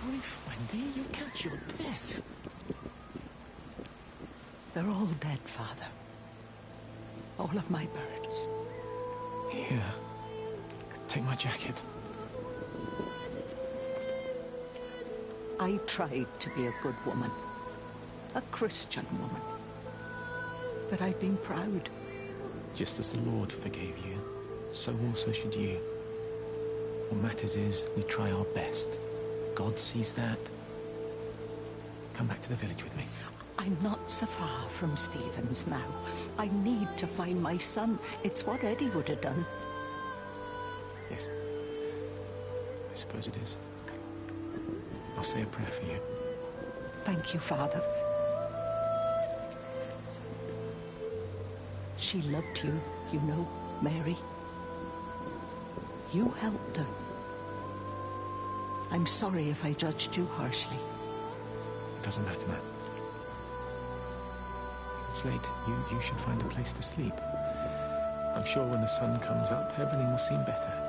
Speaker 11: grief, Wendy. You'll catch your death.
Speaker 15: They're all dead, Father. All of my birds.
Speaker 11: Here. Take my jacket.
Speaker 15: I tried to be a good woman. A Christian woman. But I've been proud.
Speaker 11: Just as the Lord forgave you, so also should you. What matters is we try our best. God sees that. Come back to the village with me.
Speaker 15: I'm not so far from Stevens now. I need to find my son. It's what Eddie would have done.
Speaker 11: Yes. I suppose it is. I'll say a prayer for you.
Speaker 15: Thank you, Father. She loved you, you know, Mary. You helped her. I'm sorry if I judged you harshly.
Speaker 11: It doesn't matter, Matt. It's late. You should find a place to sleep. I'm sure when the sun comes up, everything will seem better.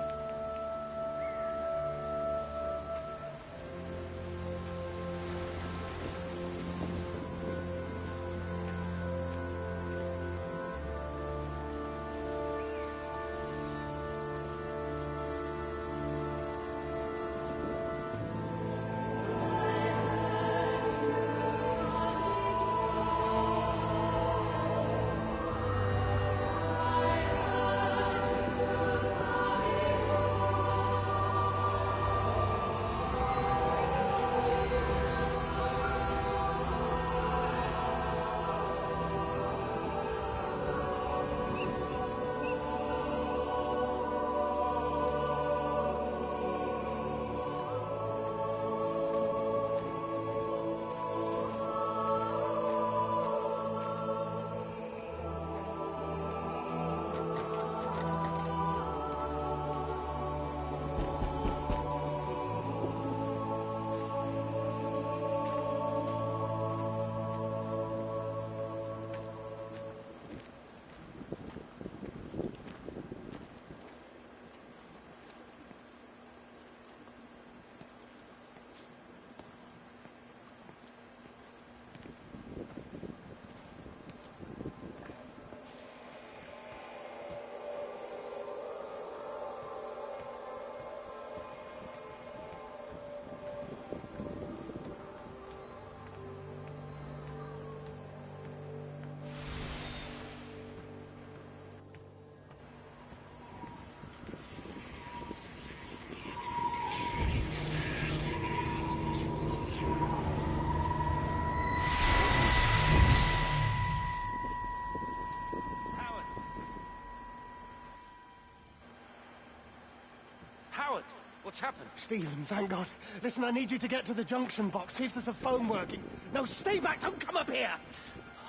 Speaker 4: Howard, what's happened?
Speaker 13: Stephen, thank God. Listen, I need you to get to the junction box, see if there's a phone working. No, stay back, don't come up here!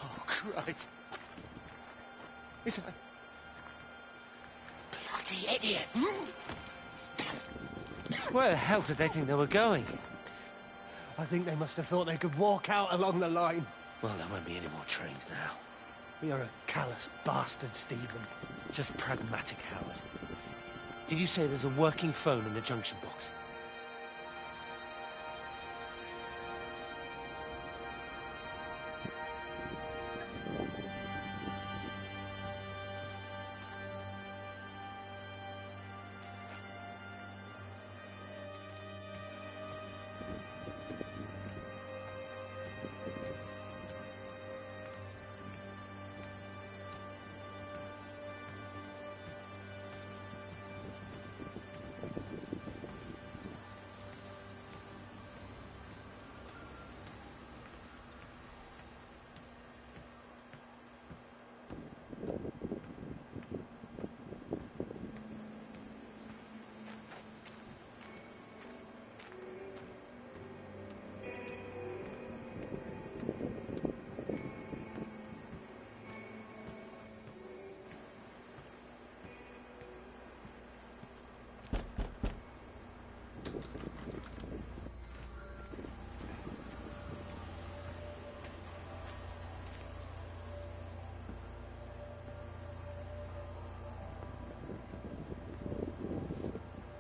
Speaker 13: Oh, Christ. Is that... Bloody idiot!
Speaker 4: Where the hell did they think they were going?
Speaker 13: I think they must have thought they could walk out along the line.
Speaker 4: Well, there won't be any more trains now.
Speaker 13: You're a callous bastard, Stephen.
Speaker 4: Just pragmatic, Howard. Did you say there's a working phone in the junction box?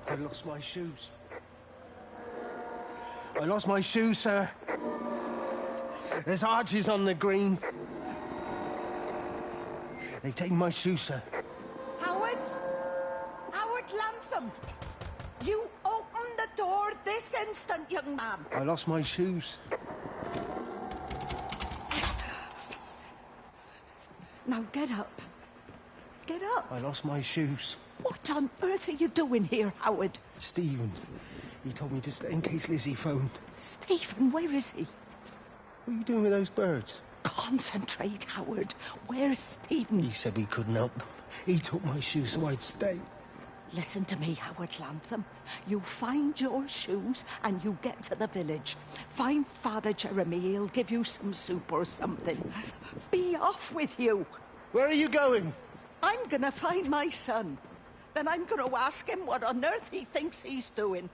Speaker 13: I lost my shoes. I lost my shoes, sir. There's arches on the green. They've taken my shoes, sir.
Speaker 15: Howard? Howard Lantham! You open the door this instant, young man.
Speaker 13: I lost my shoes.
Speaker 15: Now get up. Get up.
Speaker 13: I lost my shoes.
Speaker 15: What on earth are you doing here, Howard?
Speaker 13: Stephen. He told me to stay in case Lizzie phoned.
Speaker 15: Stephen, where is he?
Speaker 13: What are you doing with those birds?
Speaker 15: Concentrate, Howard. Where's Stephen?
Speaker 13: He said we couldn't help them. He took my shoes so I'd stay.
Speaker 15: Listen to me, Howard Lantham. You find your shoes and you get to the village. Find Father Jeremy. He'll give you some soup or something. Be off with you.
Speaker 13: Where are you going?
Speaker 15: I'm gonna find my son. Then I'm gonna ask him what on earth he thinks he's doing.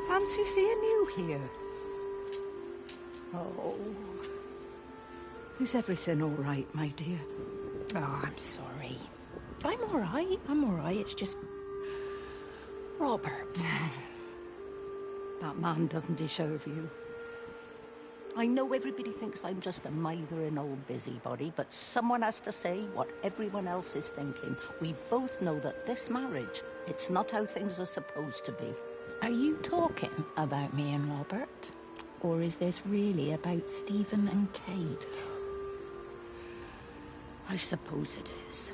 Speaker 15: Fancy seeing you here. Oh. Is everything all right, my dear?
Speaker 6: Oh, I'm sorry. I'm all right. I'm all right. It's just... Robert.
Speaker 15: That man doesn't deserve you. I know everybody thinks I'm just a mithering old busybody, but someone has to say what everyone else is thinking. We both know that this marriage, it's not how things are supposed to be.
Speaker 6: Are you talking about me and Robert? Or is this really about Stephen and Kate?
Speaker 15: I suppose it is.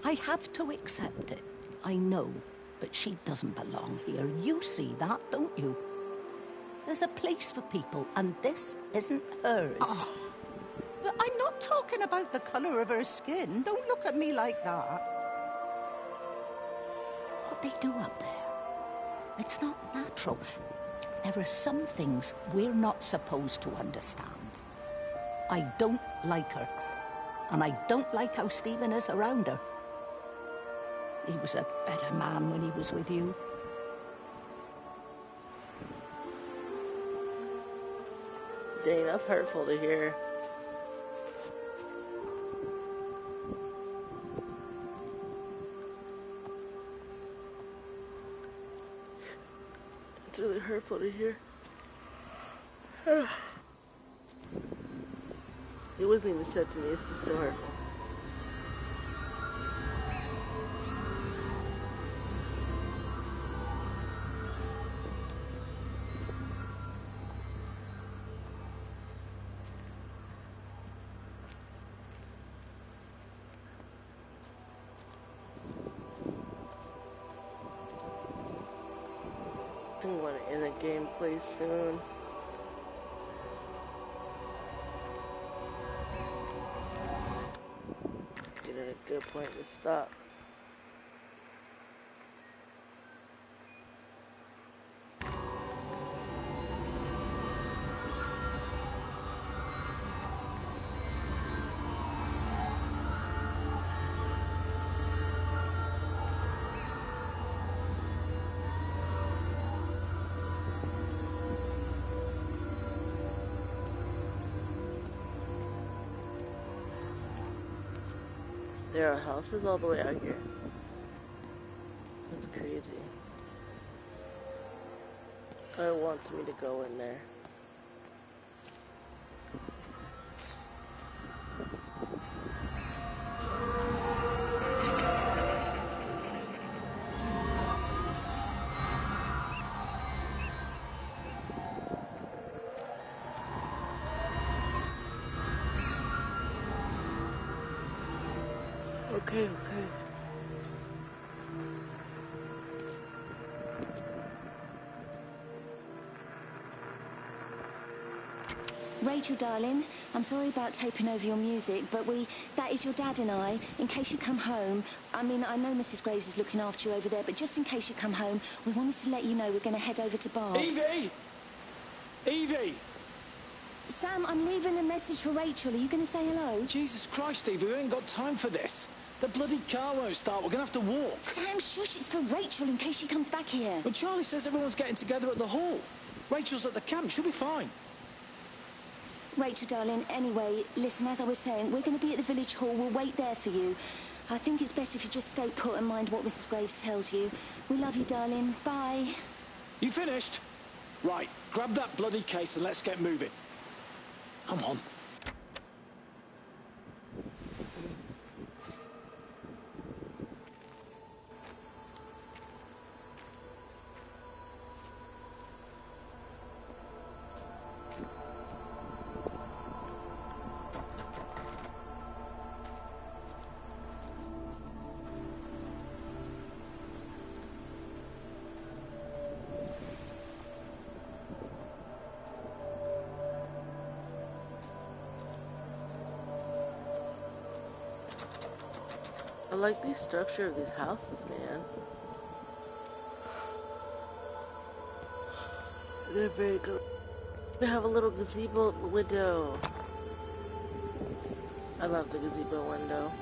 Speaker 15: I have to accept it. I know, but she doesn't belong here. You see that, don't you? There's a place for people, and this isn't hers.
Speaker 6: Oh.
Speaker 15: But I'm not talking about the colour of her skin. Don't look at me like that. What they do up there, it's not natural. There are some things we're not supposed to understand. I don't like her. And I don't like how Stephen is around her. He was a better man when he was with you.
Speaker 1: Dang, that's hurtful to hear. It's really hurtful to hear. It wasn't even said to me, it's just so hurtful. one in a gameplay soon. Get at a good point to stop. There are houses all the way out here. That's crazy. It wants me to go in there. Okay.
Speaker 8: Rachel, darling, I'm sorry about taping over your music, but that is your dad and I. In case you come home, I mean, I know Mrs. Graves is looking after you over there, but just in case you come home, we wanted to let you know we're going to head over to Barb's.
Speaker 11: Evie! Evie!
Speaker 8: Sam, I'm leaving a message for Rachel. Are you going to say hello?
Speaker 11: Jesus Christ, Evie, we ain't got time for this. The bloody car won't start. We're going to have to walk.
Speaker 8: Sam, shush, it's for Rachel in case she comes back here.
Speaker 11: Well, Charlie says everyone's getting together at the hall. Rachel's at the camp. She'll be fine.
Speaker 8: Rachel, darling, anyway, listen, as I was saying, we're going to be at the village hall. We'll wait there for you. I think it's best if you just stay put and mind what Mrs. Graves tells you. We love you, darling. Bye.
Speaker 11: You finished? Right, grab that bloody case and let's get moving. Come on.
Speaker 1: I like the structure of these houses, man. They're very good. They have a little gazebo window. I love the gazebo window.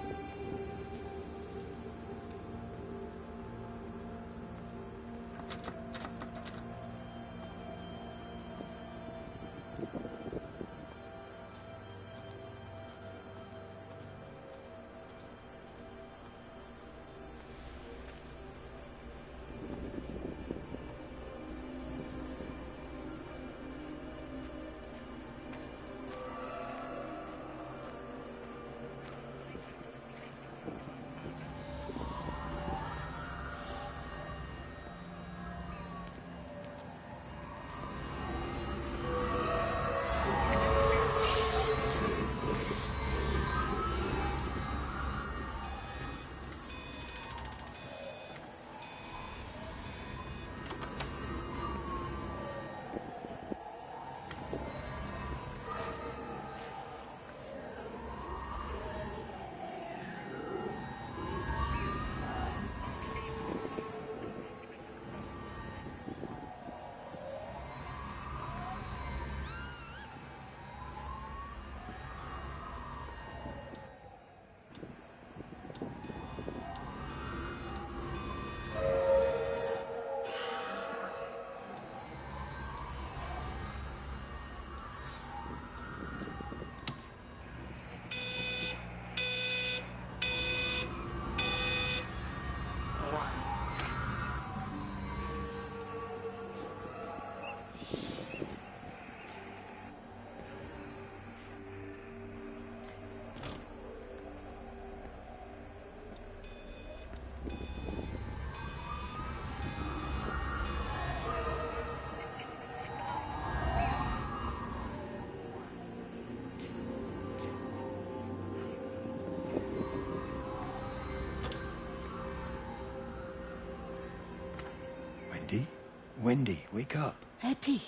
Speaker 16: Wendy, wake up.
Speaker 15: Eddie,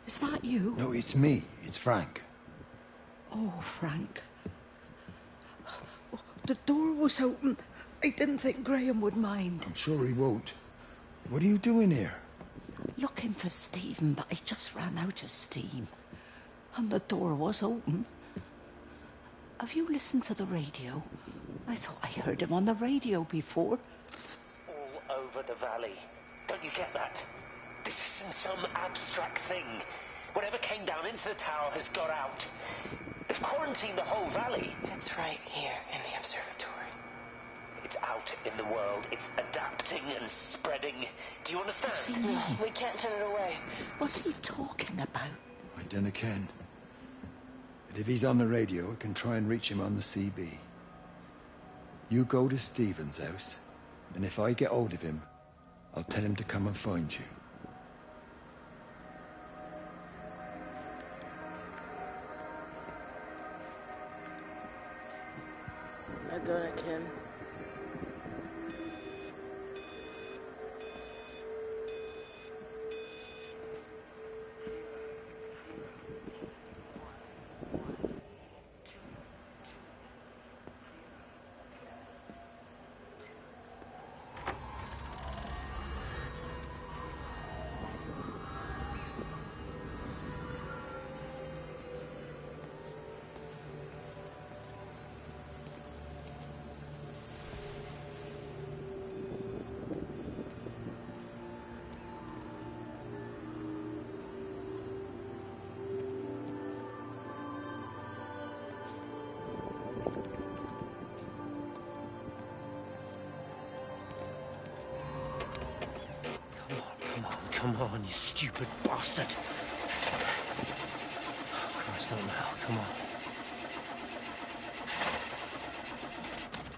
Speaker 15: is that you?
Speaker 16: No, it's me. It's Frank.
Speaker 15: Oh, Frank. The door was open. I didn't think Graham would mind.
Speaker 16: I'm sure he won't. What are you doing here?
Speaker 15: Looking for Stephen, but I just ran out of steam. And the door was open. Have you listened to the radio? I thought I heard him on the radio before.
Speaker 5: It's all over the valley. Don't you get that? This isn't some abstract thing. Whatever came down into the tower has got out. They've quarantined the whole valley.
Speaker 10: It's right here in the observatory.
Speaker 5: It's out in the world. It's adapting and spreading. Do you understand?
Speaker 15: What's he mean?
Speaker 10: We can't turn it away.
Speaker 15: What's he talking about?
Speaker 16: I dunno ken. But if he's on the radio, I can try and reach him on the CB. You go to Stephen's house, and if I get hold of him, I'll tell him to come and find you.
Speaker 1: I don't ken.
Speaker 5: Come on, you stupid bastard. Oh, Christ, not now. Come on.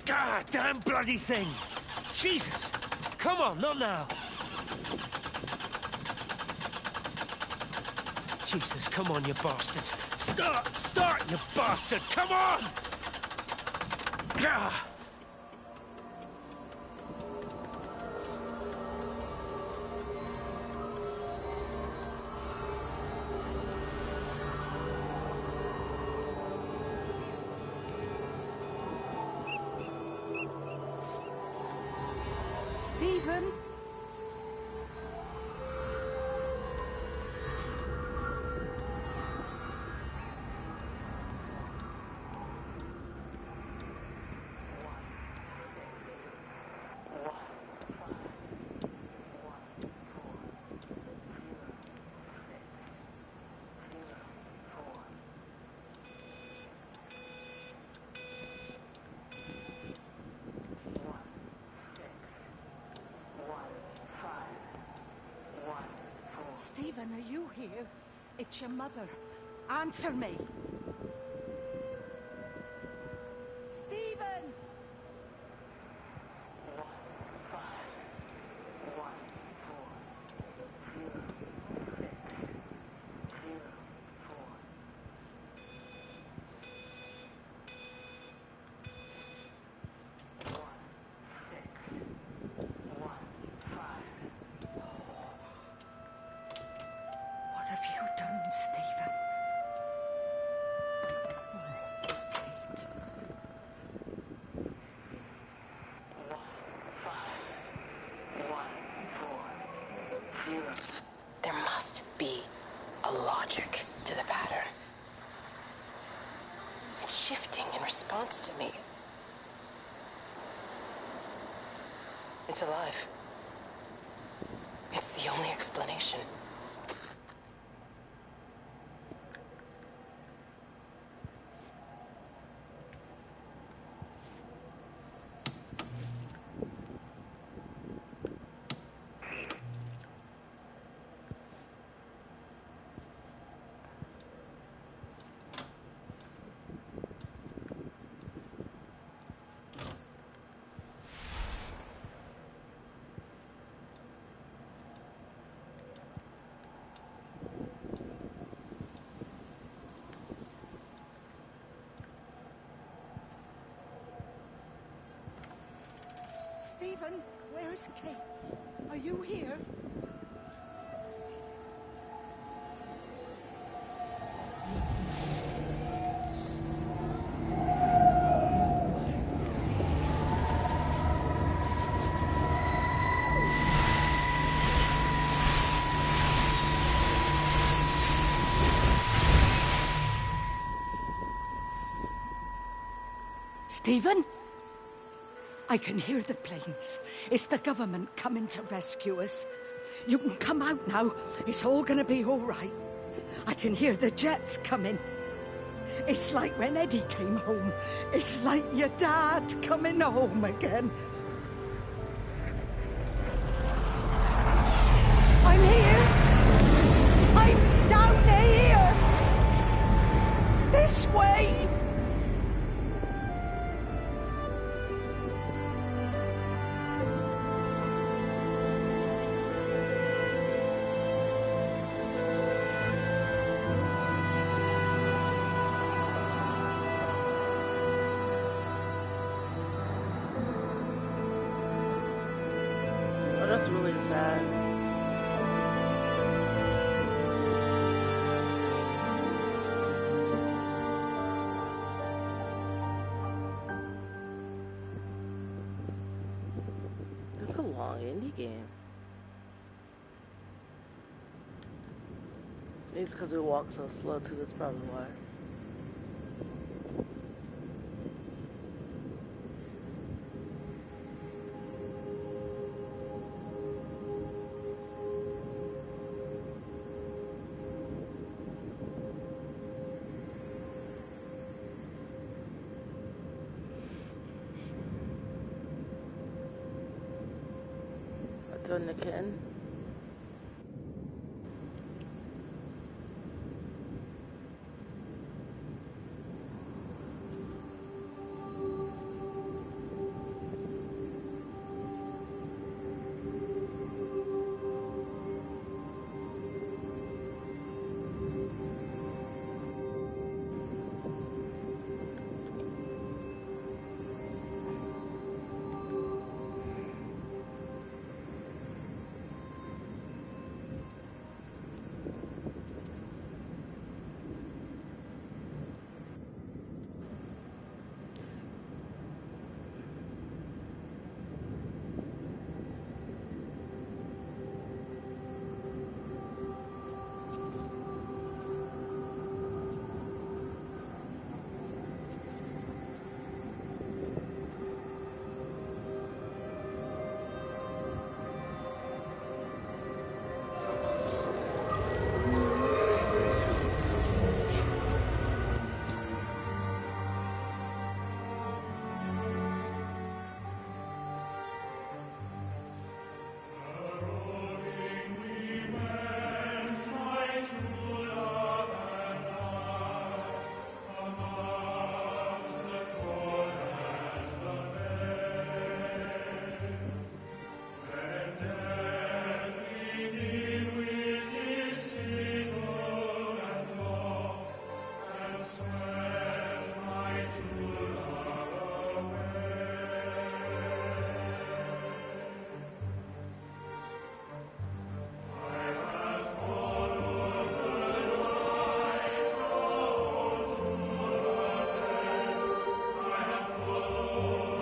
Speaker 5: God damn bloody thing! Jesus! Come on, not now. Jesus, come on, you bastard. Start, you bastard! Come on! Ah!
Speaker 15: Stephen? Stephen, are you here? It's your mother. Answer me. Stephen! What have you done, Stephen? Oh, Kate.
Speaker 10: There must be a logic to the pattern. It's shifting in response to me. It's alive. It's the only explanation.
Speaker 15: Stephen, where's Kate? Are you here? Stephen? I can hear the planes. It's the government coming to rescue us. You can come out now. It's all gonna be all right. I can hear the jets coming. It's like when Eddie came home. It's like your dad coming home again. I'm here. I'm down here. This way.
Speaker 1: Oh, that's really sad. It's a long indie game. It's because we walk so slow too, that's probably why. Doing the kitten.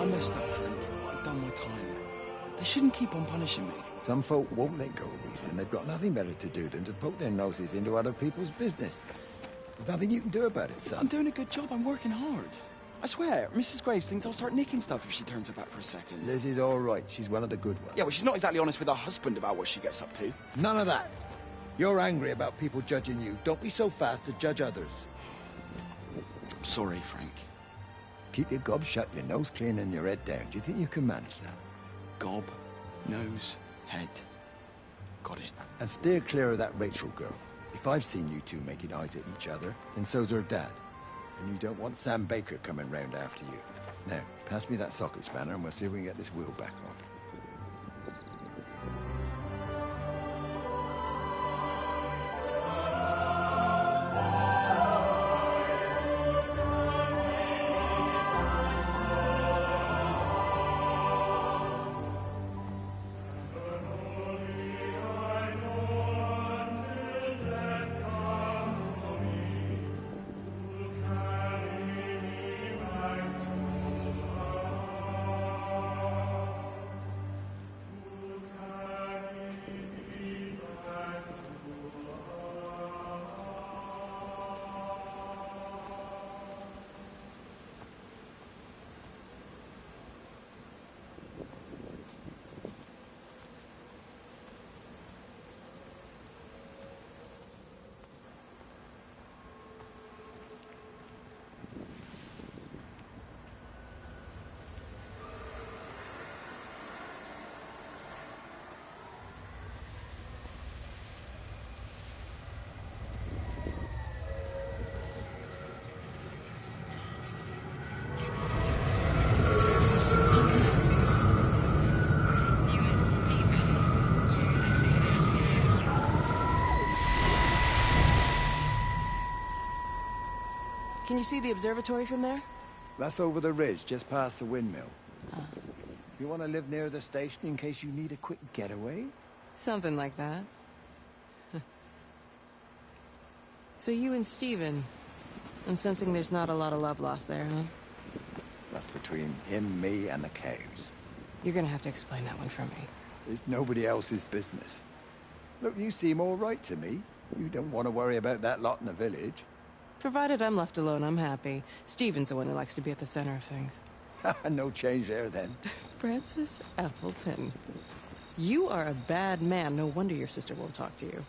Speaker 20: I messed up, Frank. I've done my time. They shouldn't keep on punishing me.
Speaker 16: Some folk won't let go of these, and they've got nothing better to do than to poke their noses into other people's business. There's nothing you can do about it, son.
Speaker 20: I'm doing a good job. I'm working hard. I swear, Mrs. Graves thinks I'll start nicking stuff if she turns her back for a second.
Speaker 16: Liz is all right. She's one of the good ones.
Speaker 20: Yeah, well, she's not exactly honest with her husband about what she gets up to.
Speaker 16: None of that. You're angry about people judging you. Don't be so fast to judge others.
Speaker 20: I'm sorry, Frank.
Speaker 16: Keep your gob shut, your nose clean, and your head down. Do you think you can manage that?
Speaker 20: Gob, nose, head. Got it.
Speaker 16: And steer clear of that Rachel girl. If I've seen you two making eyes at each other, then so's her dad. And you don't want Sam Baker coming round after you. Now, pass me that socket spanner and we'll see if we can get this wheel back on.
Speaker 10: Can you see the observatory from there?
Speaker 16: That's over the ridge, just past the windmill. You want to live near the station in case you need a quick getaway?
Speaker 10: Something like that. So you and Stephen, I'm sensing there's not a lot of love lost there, huh?
Speaker 16: That's between him, me, and the cows.
Speaker 10: You're gonna have to explain that one for me.
Speaker 16: It's nobody else's business. Look, you seem all right to me. You don't want to worry about that lot in the village.
Speaker 10: Provided I'm left alone, I'm happy. Stephen's the one who likes to be at the center of things.
Speaker 16: No change there, then.
Speaker 10: Francis Appleton. You are a bad man. No wonder your sister won't talk to you.